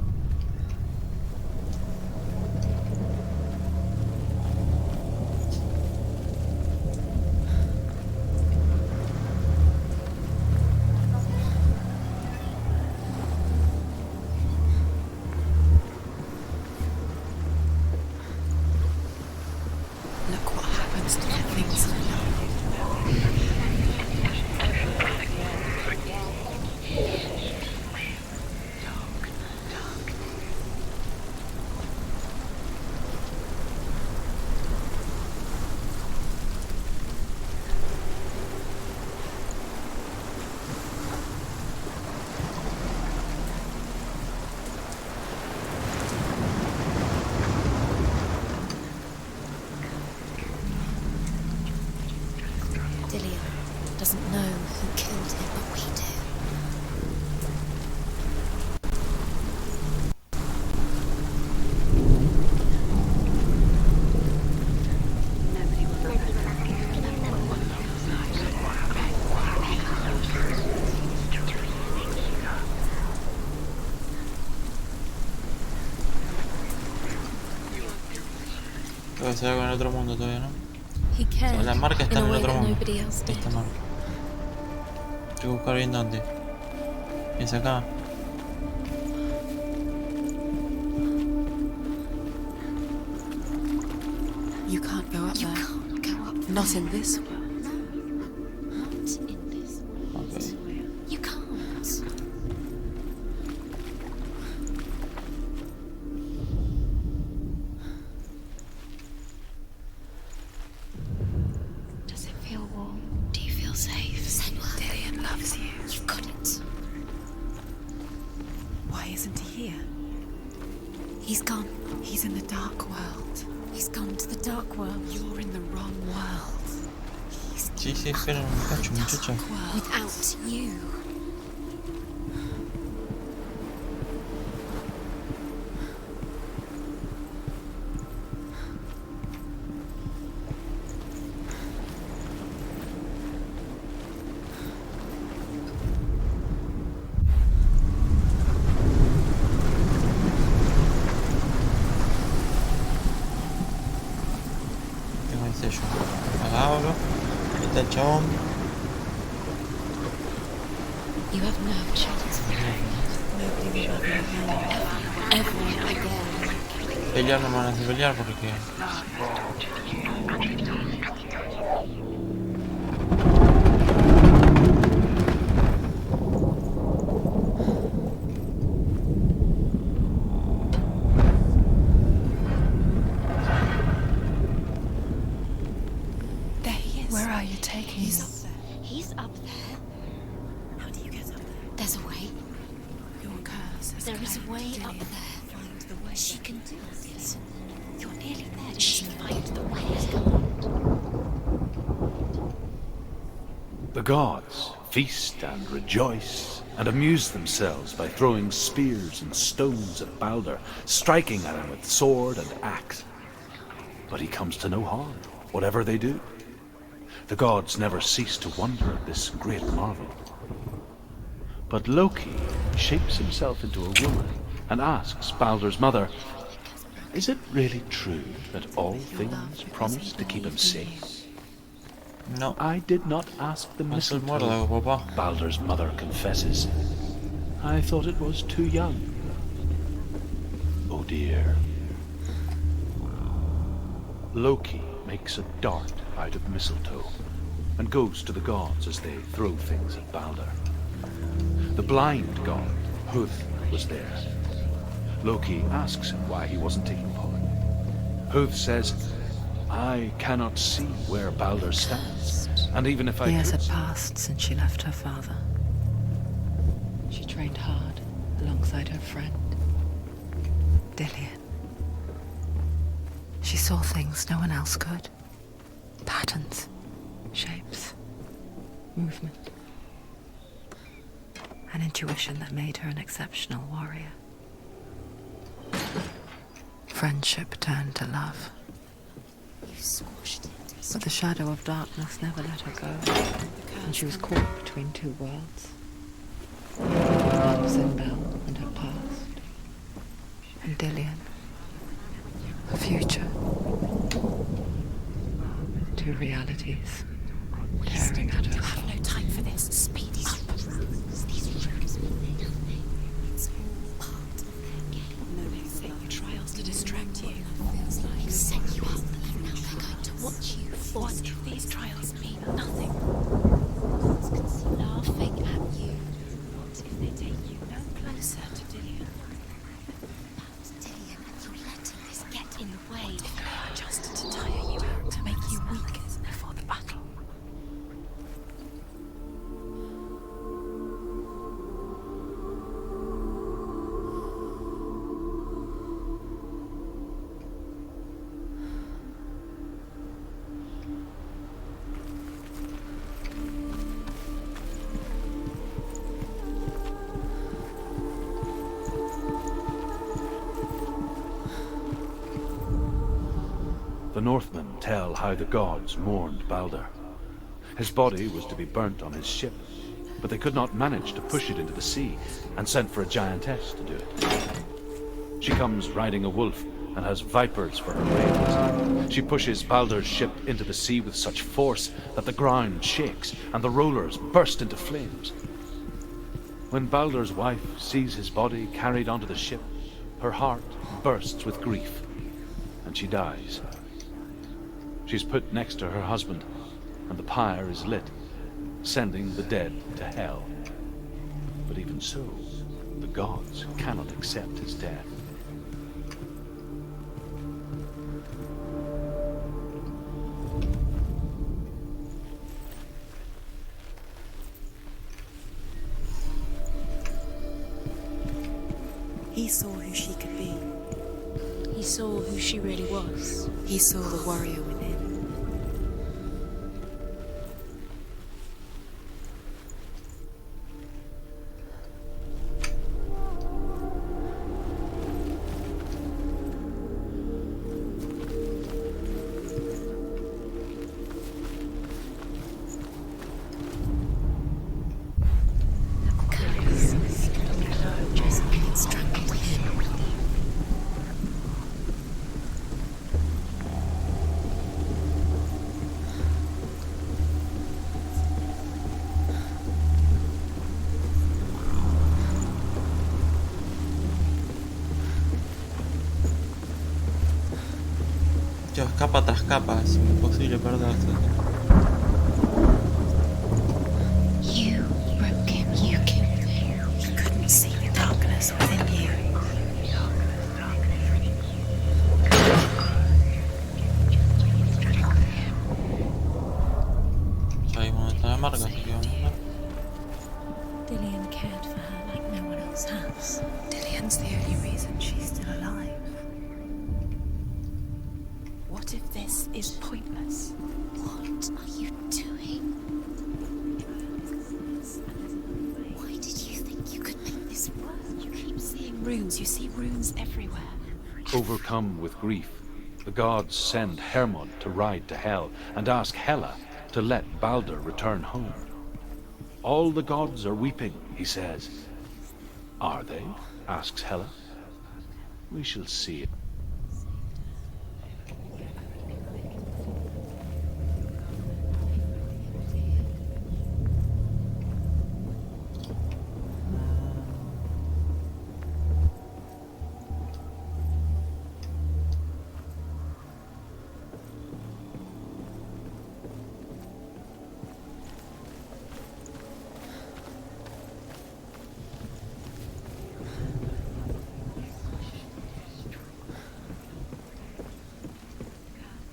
Look what happens to the things unknown. Dillian doesn't know who killed him, but we do. Pero se va con el otro mundo todavía, ¿no? He cared La marca está in en a el way otro that mundo. nobody else did. Esta marca. Tengo que buscar bien dónde. Es acá. You can't go up You there. can't go up Not there. in this world. Not in this world. Ok. You can't. Does it feel warm? Do you feel safe? Senua. Dillian loves you. You've got it. Why isn't he here? He's gone. He's in the dark world. He's gone to the dark world. You're in the wrong world. He's Sí, sí, espera un cacho, muchacha. World. without you. Tengo el sello. Abro. Ahí está el chabón. You have no chance. Nobody will love you Ever again. Pelear no me van a hacer pelear porque... Where are you taking He's me? up there. He's up there. How do you get up there? There's a way. Your curse has There is a claimed way Dillian. up there. Find the way. She can do this. You're nearly there. She find the way. The gods feast and rejoice and amuse themselves by throwing spears and stones at Balder, striking at him with sword and axe. But he comes to no harm, whatever they do. The gods never cease to wonder at this great marvel. But Loki shapes himself into a woman and asks Balder's mother, "Is it really true that all things promise to keep him safe?" No. "I did not ask the Es el mistletoe," muérdago, papá. Balder's mother confesses. "I thought it was too young." Oh dear. Loki makes a dart out of mistletoe and goes to the gods as they throw things at Balder. The blind god, Huth, was there. Loki asks him why he wasn't taking part. Huth says, "I cannot see where Balder stands, and even if I Years could..." had passed since she left her father. She trained hard alongside her friend, Dillian. She saw things no one else could. Patterns, shapes, movement. An intuition that made her an exceptional warrior. Friendship turned to love. You squashed it. But the shadow of darkness never let her go, and she was caught between two worlds. Sinbel and her past, and Dillian, her future. Two realities tearing at her soul. No time for this. Speed up. These rooms mean nothing. It's all part of their game. No, they think trials to distract you. Feels like set you up, and now they're going to watch you. What if these trials mean nothing? Gods can see laughing at you. What if they take you no closer to Dillian? About Dillian, you're letting this get in the way. What if they are just to tire you out, to make you weak before the battle? The Northmen tell how the gods mourned Balder. His body was to be burnt on his ship, but they could not manage to push it into the sea, and sent for a giantess to do it. She comes riding a wolf and has vipers for her wings. She pushes Balder's ship into the sea with such force that the ground shakes and the rollers burst into flames. When Balder's wife sees his body carried onto the ship, her heart bursts with grief, and she dies. She's put next to her husband, and the pyre is lit, sending the dead to hell. But even so, the gods cannot accept his death. He saw who she could be. He saw who she really was. He saw the warrior within. Dios, capa tras capa, es imposible perderse. You broke him. You killed him. He couldn't see the darkness within you. amarga, así que vamos a ver. Dillian cared for her like no one else has. Dillian's the only reason she's still alive. What if this is pointless? What are you doing? Why did you think you could make this work? You keep seeing runes. You see runes everywhere. Overcome with grief, the gods send Hermod to ride to Hell and ask Hela to let Balder return home. All the gods are weeping, he says. Are they? Asks Hela. We shall see.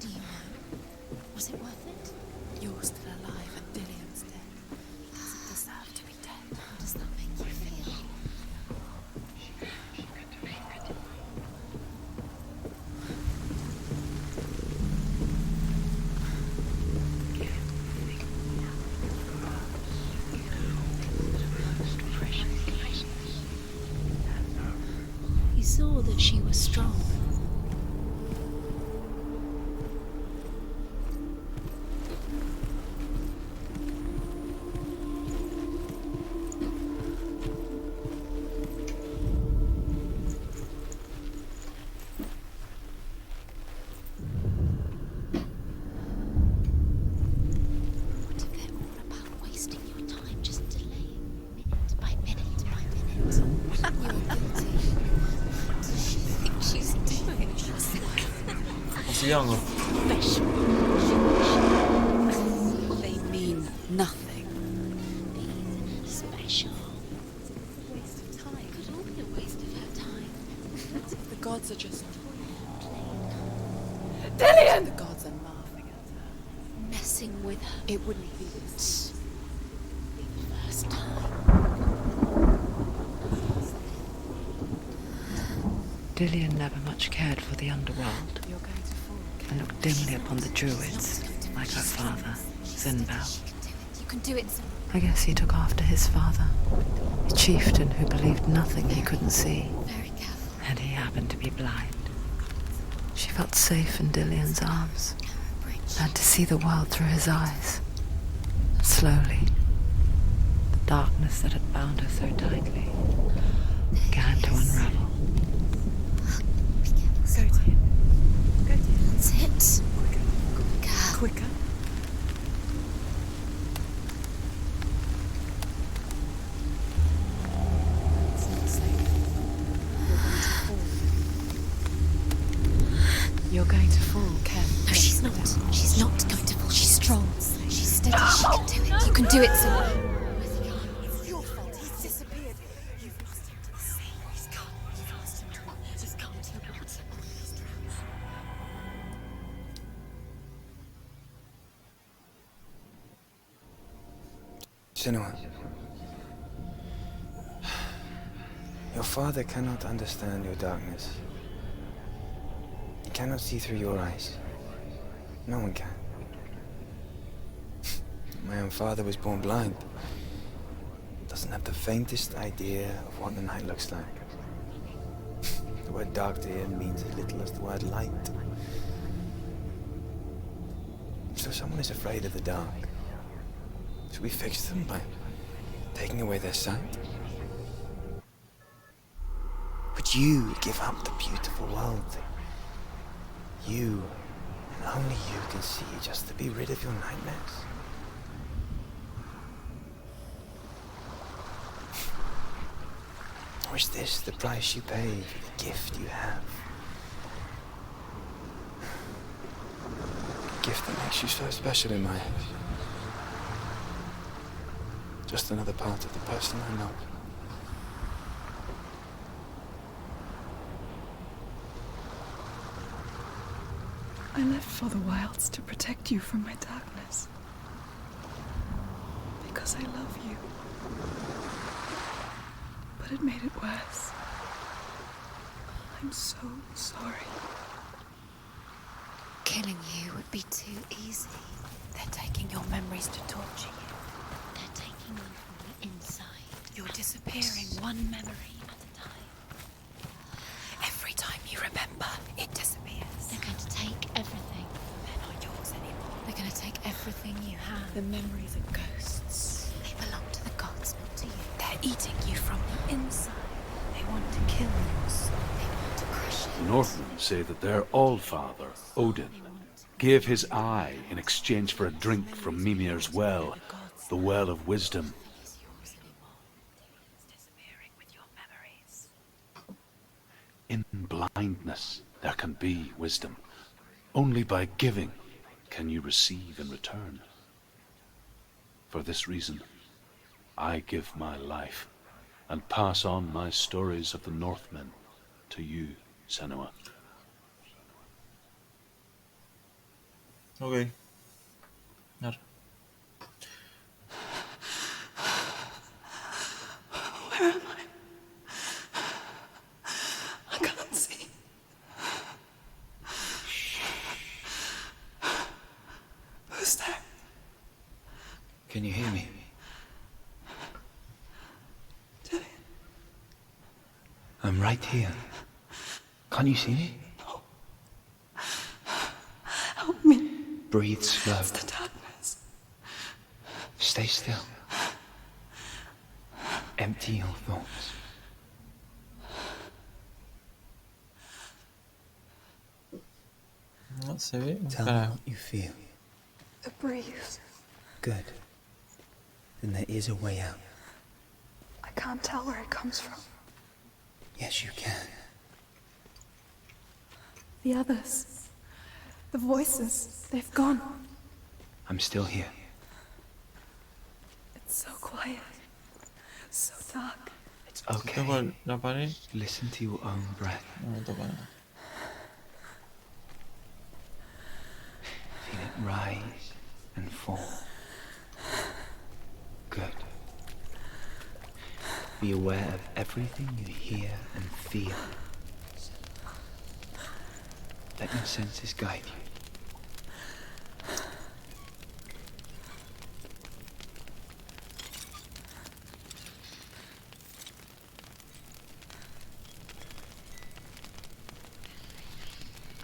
Do you know? Was it worth it? You're still alive and Dillian's dead. Does it deserve to be dead? How does that make you feel? He saw that she was strong. What if they're all about wasting your time, just delaying minute by minute by minute? You're guilty. What does she think she's doing? Así vamos. They mean nothing. Special. Waste of time. Could all be a waste of her time. The gods are just Dillian! The gods are laughing at her. Messing with her. It wouldn't be this. Be the first time. Dillian never much cared for the underworld You're going to fall. and looked dimly upon the druids, like her father, Zinbel. You can do it. I guess he took after his father, a chieftain who believed nothing he couldn't see, Very careful. and he happened to be blind. She felt safe in Dillian's arms, and to see the world through his eyes. Slowly, the darkness that had bound her so tightly began to unravel. Go to him. Go to him. That's it. Quicker. Quicker. It's not safe. You're going to fall, Ken. No, she's not. She's not going to fall. She's strong. She's steady. She can do it. You can do it, Zilla. It's your fault. He's disappeared. You've lost him to the sea. He's gone. You've lost him to the sea. He's gone to the water. Senua, your father cannot understand your darkness. He cannot see through your eyes. No one can. My own father was born blind. Doesn't have the faintest idea of what the night looks like. The word dark to him means as little as the word light. So someone is afraid of the dark. Should we fix them by taking away their sight? Would you give up the beautiful world? You, and only you, can see just to be rid of your nightmares. Or is this the price you pay for the gift you have? A gift that makes you so special in my eyes. Just another part of the person I love. I left for the wilds to protect you from my darkness. because I love you. But it made it worse. I'm so sorry. Killing you would be too easy. They're taking your memories to torture you. They're taking you from the inside. You're disappearing one memory at a time. Every time you remember, it disappears. They're going to take everything. They're not yours anymore. They're going to take everything you have. The memories are ghosts. They belong to the gods, not to you. They're eating you from the inside. They want to kill your soul. They want to crush it. The Northmen say that their all-father, Odin, gave his eye in exchange for a drink from Mimir's well, the well of wisdom. It's yours anymore. It's disappearing with your memories. In blindness, there can be wisdom. Only by giving can you receive in return. For this reason, I give my life and pass on my stories of the Northmen to you, Senua. Ok. Arre. Where am I? I can't see. Who's there? Can you hear me? Dillian. I'm right here. Can't you see me? No. Help me. Breathe slow. It's the darkness. Stay still. Empty your thoughts. No se ve un Tell me carajo. what you feel. The breeze. Good. Then there is a way out. I can't tell where it comes from. Yes, you can. The others. The voices. They've gone. I'm still here. It's so quiet. So dark. It's Toco okay. la pared. Listen to your own breath. No me toca nada. Feel it rise and fall. Good. Be aware of everything you hear and feel. Let your senses guide you.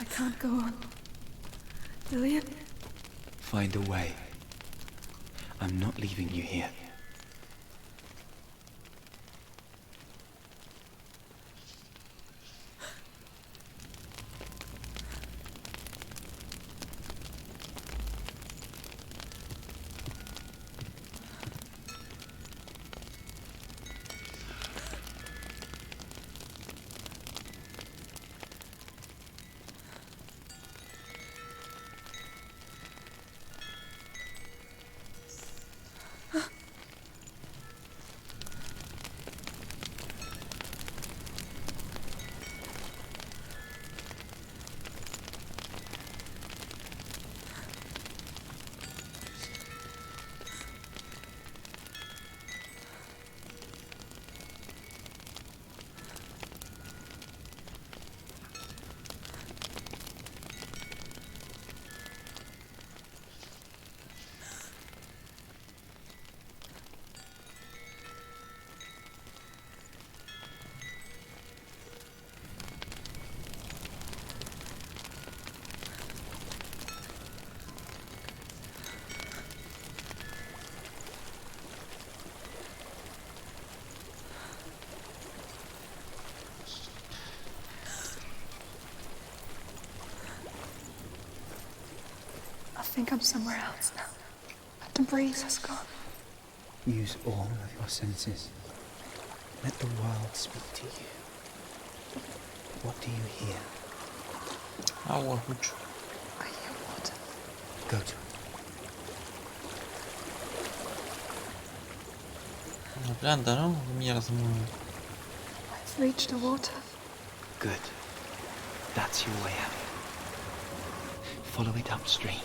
I can't go on. Dillian? Find a way. I'm not leaving you here. I think I'm somewhere else now. The breeze has gone. Use all of your senses. Let the world speak to you. What do you hear? Agua, escucho. I hear water. Go to it. Una planta, ¿no? ¿Qué mierda se mueve? I've reached the water. Good. That's your way out. Follow it upstream.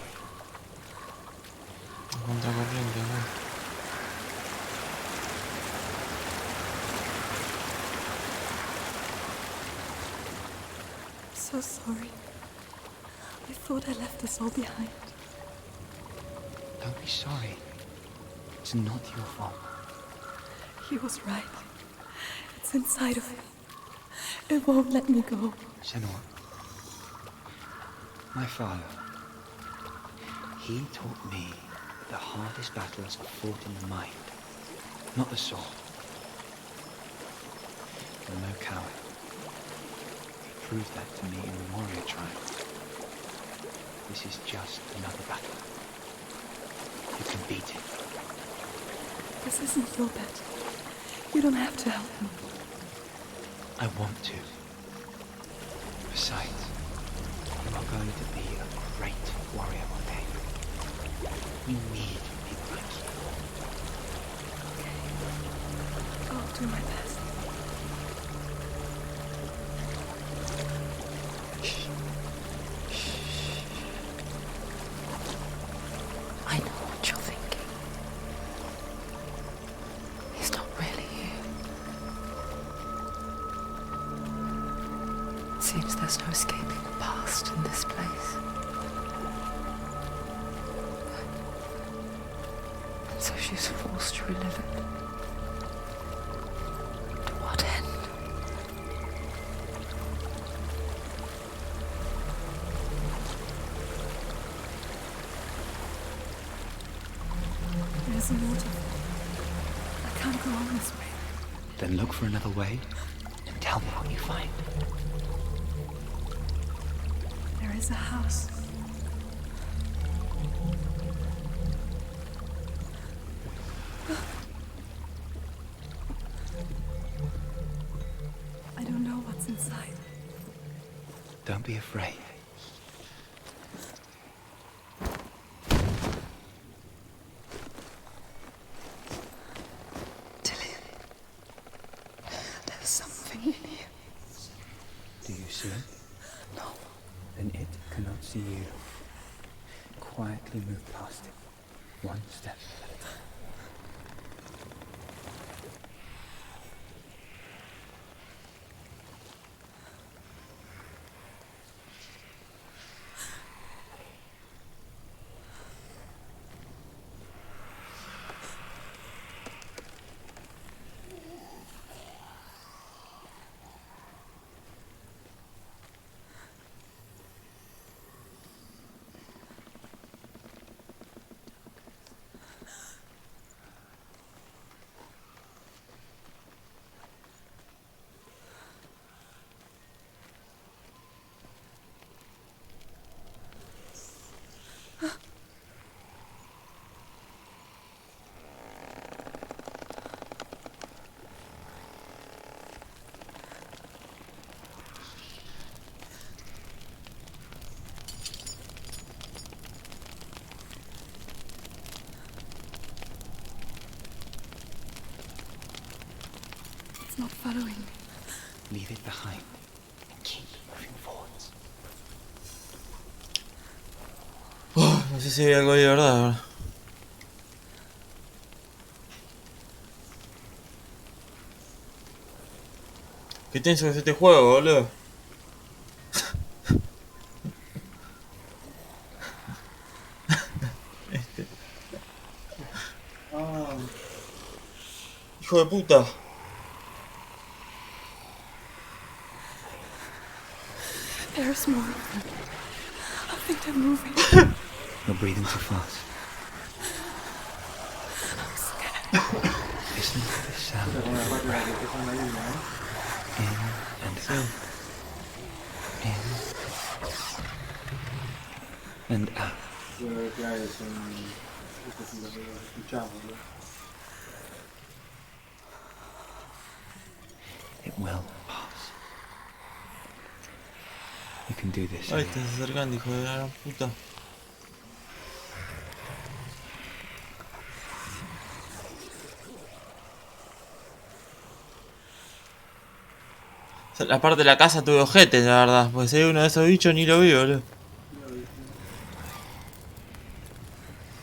Contracorriente, ¿no? so sorry. I thought I left us all behind. Don't be sorry. It's not your fault. He was right. It's inside of me. It won't let me go. Senua, my father, he taught me that the hardest battles are fought in the mind, not the sword. You're no coward. He proved that to me in the warrior tribe. This is just another battle. You can beat it. This isn't your battle. You don't have to help me. I want to. Besides, you are going to be a great warrior one day. We need people like you. I'll do my best. I know what you're thinking. He's not really here. Seems there's no escaping the past in this place. And so she's forced to relive it. To what end? There's a waterfall. I can't go on this way. Then look for another way and tell me what you find. There is a house. I don't know what's inside. Don't be afraid. There's something in here. Do you see it? No. Then it cannot see you. Quietly move past it. One step at a time. It's not following me. Leave it behind and keep moving forwards. No sé si hay algo ahí de verdad, ¿verdad? Qué tenso que es este juego, boludo. Hijo de puta. There's more of them. I think they're moving. You're breathing too fast. I'm scared. Listen to the sound of your breath. In and out. In and out. It will pass. You can do this. Ahí te estás acercando, hijo de la gran puta. O sea, la parte de la casa tuve ojete, la verdad. Porque si hay uno de esos bichos ni lo vi, boludo.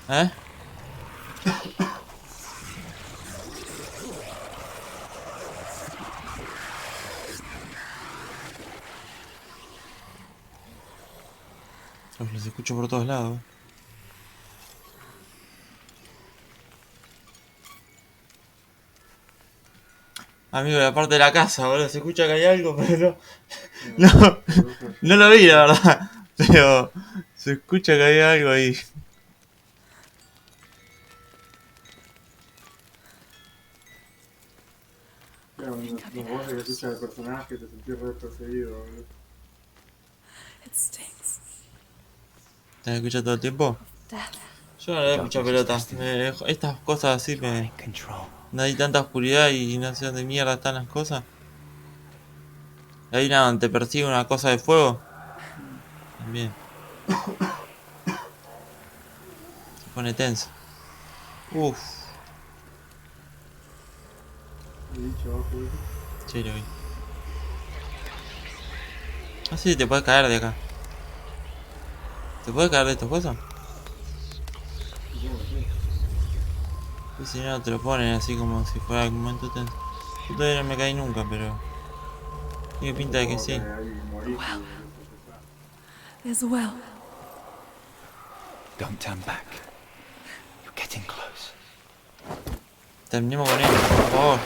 ¿Eh? Los escucho por todos lados. Amigo, la parte de la casa, boludo. Se escucha que hay algo, pero no, no lo vi, la verdad. Pero se escucha que hay algo ahí. Claro, los voces que escuchas del personaje te sentís re perseguido, boludo. It stinks. ¿Te escuchas todo el tiempo? Death. Yo no le doy mucha pelota. Estas cosas así me... No hay tanta oscuridad y no sé dónde mierda están las cosas. Ahí nada, te persigue una cosa de fuego. También. Se pone tenso. Uff. El bicho abajo, boludo. Sí, lo vi. Ah, sí, te puedes caer de acá. ¿Te puedes caer de estas cosas? Y si no, te lo ponen así como si fuera algún momento tenso. Yo todavía no me caí nunca, pero... Tiene pinta de que sí. There's a well. Don't turn back. You're getting close. Terminemos con él, por favor.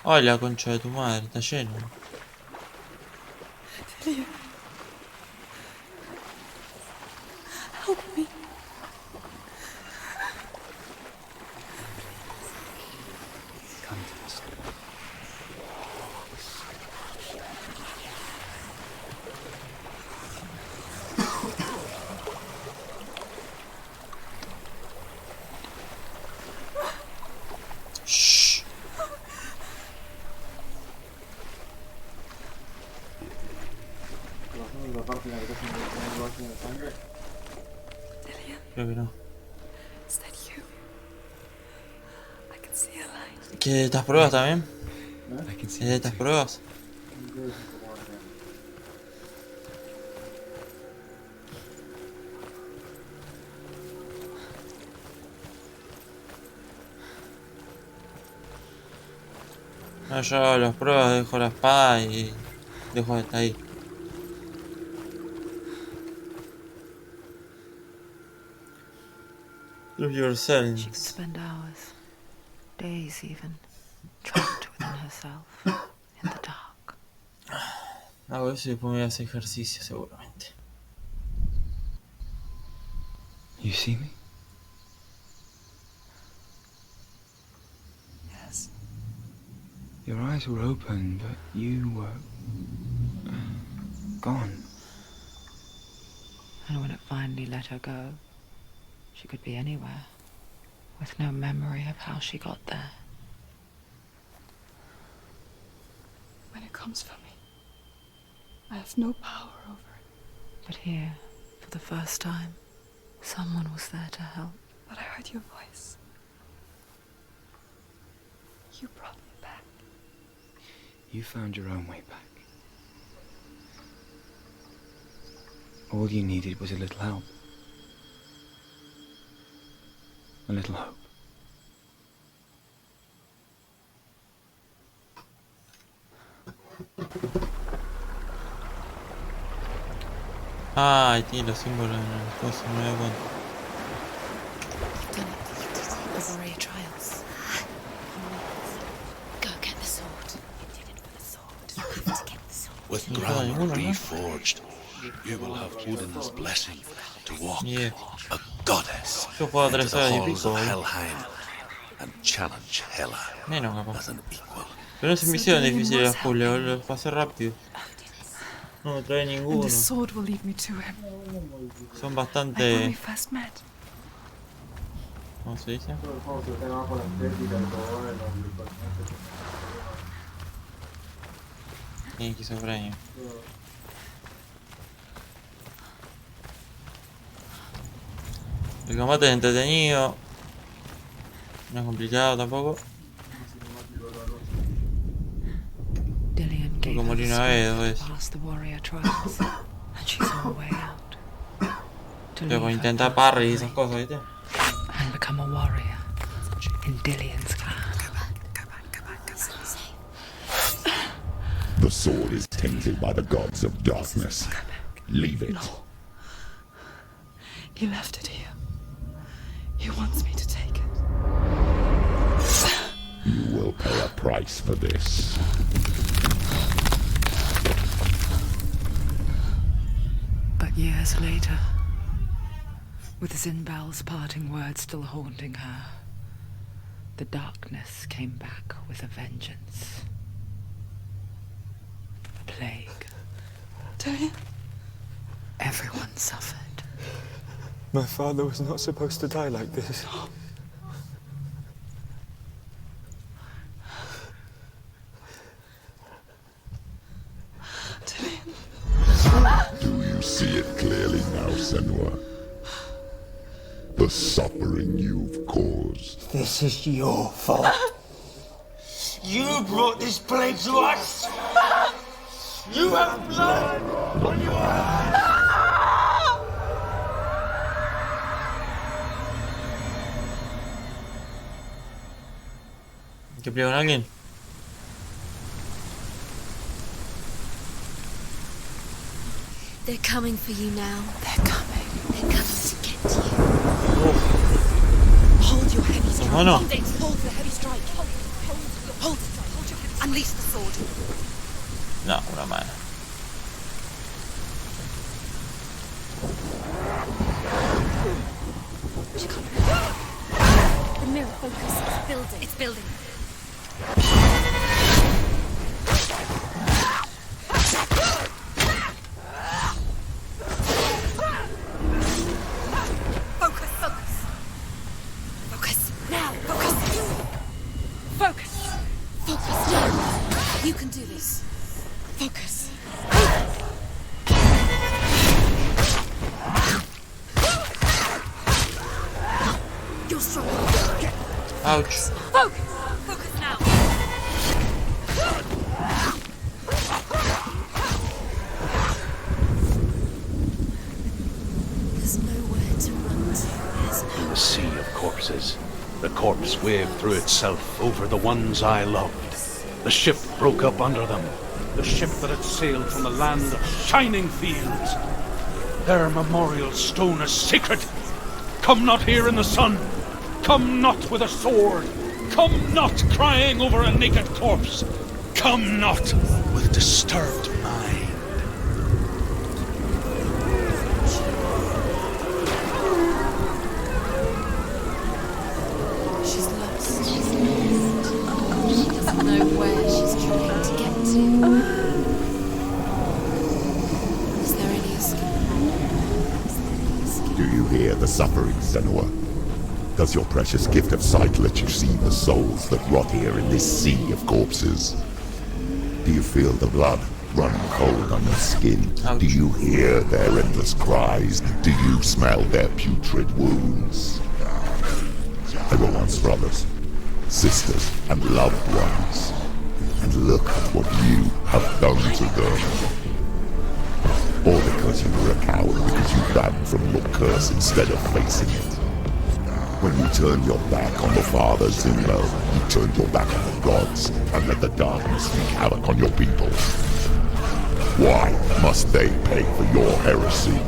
Ay, la concha de tu madre, está lleno. Delia. Help me. Come to us. Shh. La parte en la que estás en el de sangre. Delia, Creo que no. is that you? I can see a light. ¿Qué de estas pruebas también? I can see ¿Es de estas pruebas? No, yo hago las pruebas, dejo la espada y dejo hasta ahí. Lose She yourself. could spend hours, days even, trapped within herself, in the dark. Hago eso y después me voy a hacer ejercicio seguramente. You see me? Yes. Your eyes were open, but you were gone. And when it finally let her go, she could be anywhere, with no memory of how she got there. When it comes for me, I have no power over it. But here, for the first time, someone was there to help. But I heard your voice. You brought me back. You found your own way back. All you needed was a little help. A little hope. Ah, ahí tiene los símbolos en el coso, no me doy cuenta. You've done it. The warrior trials. Go get the sword. You did it for the sword. You have to get the sword. With No, grammar ninguno, ¿no? reforged, you will have Odin's blessing to walk Yeah. a goddess Yo juego into 3 the horas y halls pico, of boludo. Helheim and challenge Hela Menos capaz. as an equal. Pero no se me hicieron difíciles los puzzles, boludo. Los pasé rápido. No me trae And ninguno. the sword will lead me to him. Son Like when we bastante... first met. ¿Cómo se dice? Todo el juego se está más por la estética de todo, de los personajes. Esquizofrenia. El combate es entretenido. No es complicado tampoco. Dillian gave Porque her morí the una vez, dos strength veces. to pass the warrior trials, and she's on her way out. To Pero por leave her intentar past parry y esas cosas, ¿viste? and become a warrior in Dillian's clan. The sword is tainted by the gods of darkness. Leave it. No. He left it here. He wants me to take it. You will pay a price for this. But years later, with Zinbal's parting words still haunting her, the darkness came back with a vengeance. A plague. Tyrion? Everyone suffered. My father was not supposed to die like this. Do you see it clearly now, Senua? The suffering you've caused. This is your fault. You brought this plague to us! You have blood on your hands! ¿Que peleó con alguien? They're coming for you now. They're coming. They're coming to get you. Hold your heavy strike. No, no. Hold it. Hold the heavy strike. Hold it. Hold your heavy. Unleash the sword. No, una mano. The mirror focus is building. It's building. Focus. Focus. Now. Focus. Focus. Focus now. You can do this. Focus. You're strong. Ouch. Focus. Focus now. There's nowhere to run to. There's no. In the sea of corpses, the corpse waved through itself over the ones I loved. The ship broke up under them. The ship that had sailed from the land of shining fields. Their memorial stone is sacred. Come not here in the sun. Come not with a sword. Come not crying over a naked corpse. Come not with disturbed mind. She's lost. She doesn't know where she's trying to get to. Is there any escape? Do you hear the suffering, Senua? Does your precious gift of sight let you see the souls that rot here in this sea of corpses? Do you feel the blood run cold on your skin? Ouch. Do you hear their endless cries? Do you smell their putrid wounds? They were once brothers, sisters, and loved ones. And look at what you have done to them. All because you were a coward, because you ran from your curse instead of facing it. When you turned your back on the Father Zinlo, you turned your back on the gods and let the darkness wreak havoc on your people. Why must they pay for your heresy?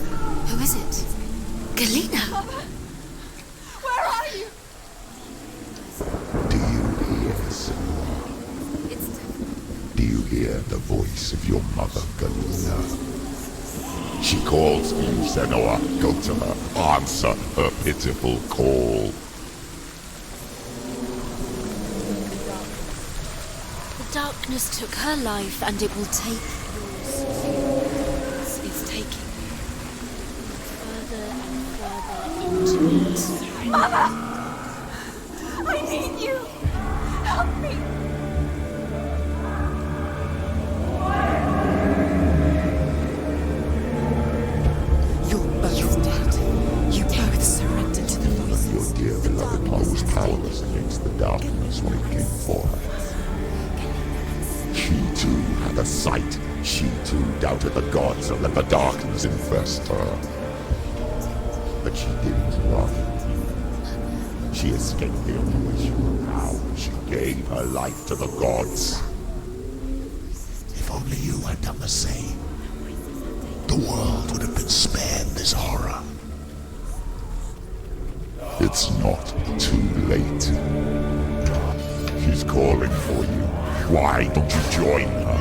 Who is it? Galena? Where are you? Do you hear, Senua? Do you hear the voice of your mother, Galena? She calls for you, Senua. Go to her. Answer her pitiful call. The darkness took her life, and it will take yours. It's taking you further and further into it. Mother! I need you! Help me! You're both dead. You both surrendered to the voices. Your dear beloved mother was powerless against the darkness when it came for her. She too had a sight. She too doubted the gods and let the darkness infest her. But she didn't run. She escaped the only way she knew how. She gave her life to the gods. If only you had done the same, the world would have been spared this horror. It's not too late. She's calling for you. Why don't you join her?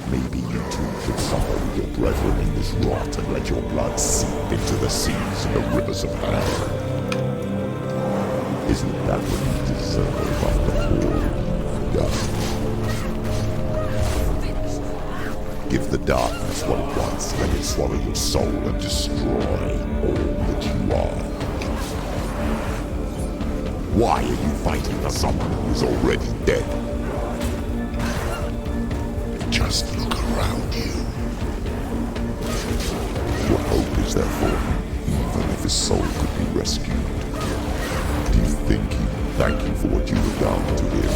Maybe you too should suffer with your brethren in this rot and let your blood seep into the seas and the rivers of hell. Isn't that what you deserve after all you've done? Give the darkness what it wants, let it swallow your soul and destroy all that you are. Why are you fighting for someone who is already dead? Just look around you. What hope is there for him, even if his soul could be rescued? Do you think he will thank you for what you have done to him,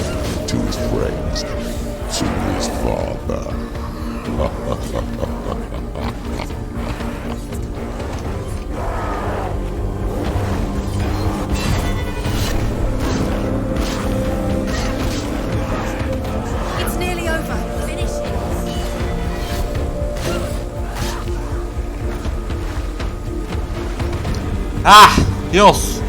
to his friends, to his father? It's nearly over. Finish it. ¡Ah! ¡Dios!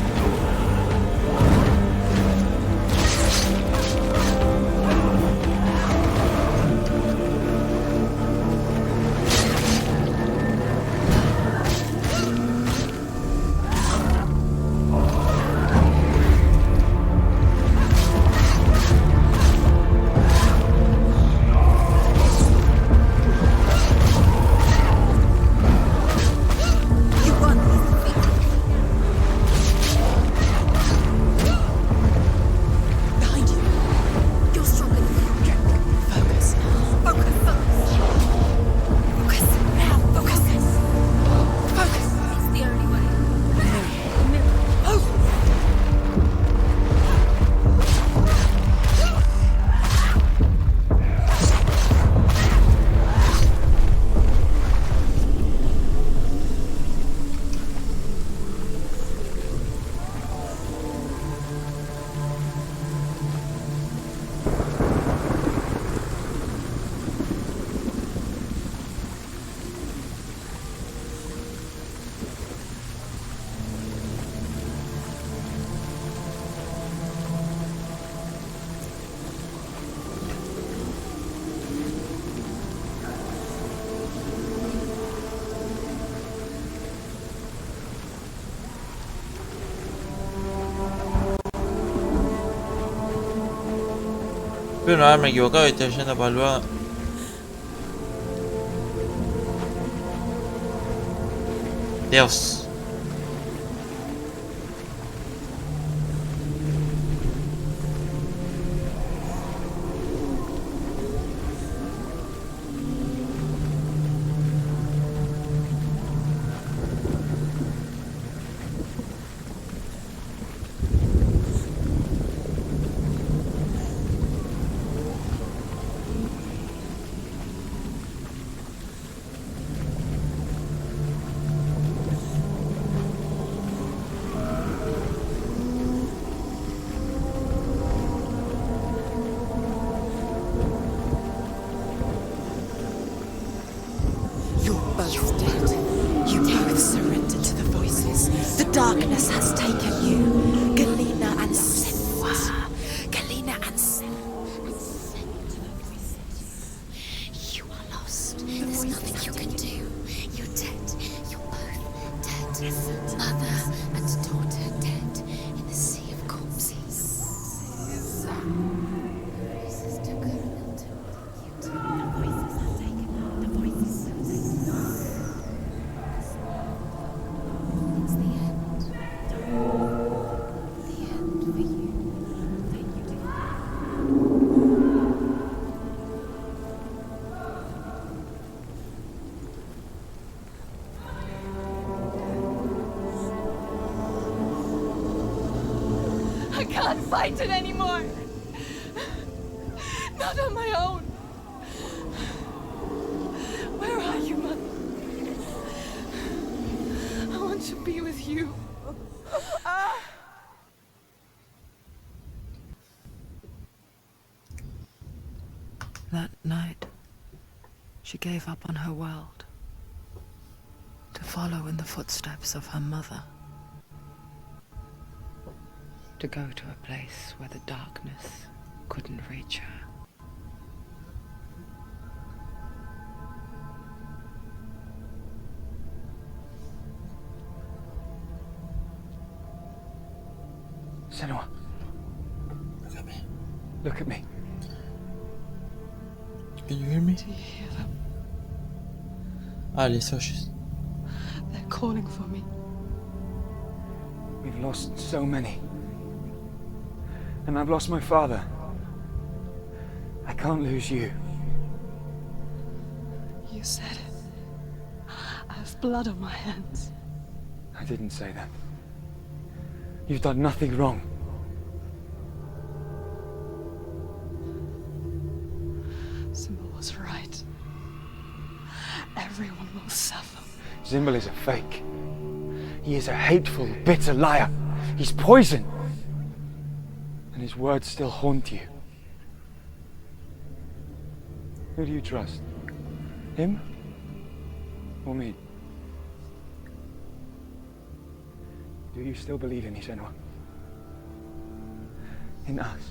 Espero no haberme equivocado y estar yendo para el lugar. Dios. Both dead. You both surrendered to the voices. The darkness has taken you. Galena and Senwa. Galena and You are lost. There's nothing you can do. You're dead. You're both dead. Mother and daughter dead in the sea of corpses. The voices took her and told you to. The voices have taken her. The voices have taken her. It's the end. The end for you. Thank you, dear. I can't fight it anymore. Not on my own. Where are you, Mother? I want to be with you. That night, she gave up on her world to follow in the footsteps of her mother, to go to a place where the darkness couldn't reach her. Senua. Look at me. Look at me. Can you hear me? Do you hear them? Ah, les oyes. They're calling for me. We've lost so many. And I've lost my father. I can't lose you. You said it. I have blood on my hands. I didn't say that. You've done nothing wrong. Symbol was right. Everyone will suffer. Zimbel is a fake. He is a hateful, bitter liar. He's poison. And his words still haunt you. Who do you trust? Him? Or me? Do you still believe in me, Senua? In us?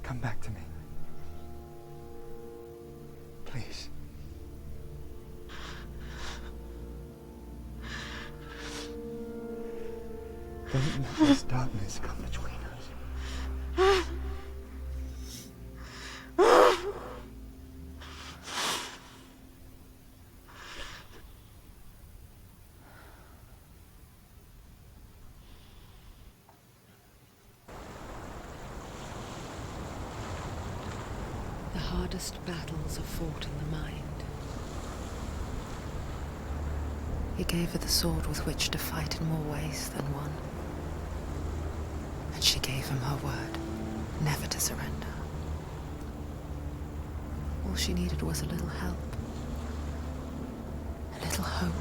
Come back to me. Please. Don't let this darkness come between us. The hardest battles are fought in the mind. He gave her the sword with which to fight in more ways than one. And she gave him her word, never to surrender. All she needed was a little help. A little hope.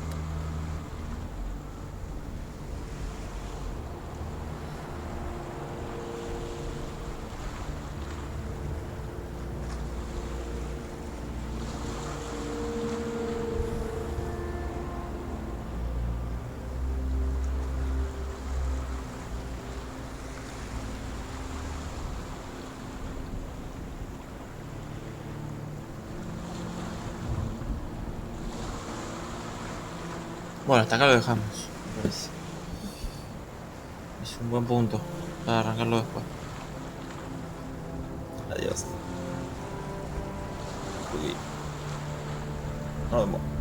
Bueno, hasta acá lo dejamos, me parece. Es un buen punto para arrancarlo después. Adiós. Uy. Nos vemos.